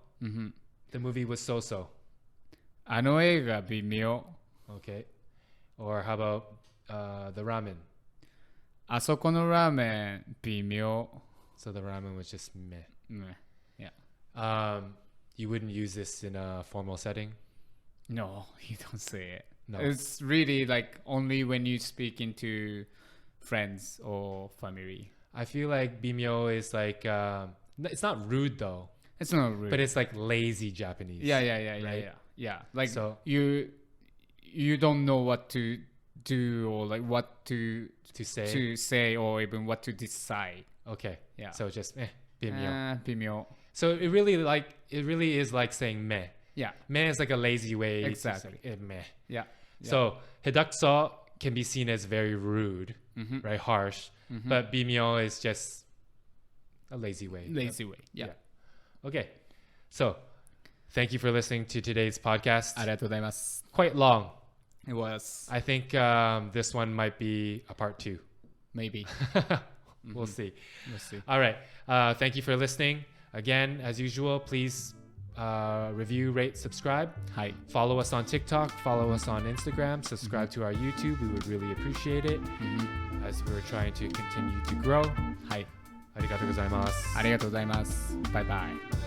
the movie was so-so. あの映画微妙. Okay. Or how about the ramen? あそこのラーメン微妙. So the ramen was just meh. Yeah. You wouldn't use this in a formal setting? No, you don't say it. No. It's really like only when you speak into friends or family. I feel like bimyo is like, it's not rude though, It's not rude. but it's like lazy Japanese. Yeah. right? Yeah. Like So- you don't know what to do or like what to say or even what to decide. Okay. Yeah. So just 微妙. 微妙. So it really is like saying meh. Yeah. Meh is like a lazy way. Exactly. To say, meh. Yeah. So hedakso can be seen as very rude, right? Harsh. But 微妙 is just a lazy way. Yeah. Okay. So thank you for listening to today's podcast. ありがとうございます. Quite long. It was. I think this one might be a part 2. Maybe. We'll see. We'll see. All right. Thank you for listening. Again, as usual, please review, rate, subscribe. はい。 Follow us on TikTok. Follow us on Instagram. Subscribe to our YouTube. We would really appreciate it as we're trying to continue to grow. はい。ありがとうございます。ありがとうございます。バイバイ。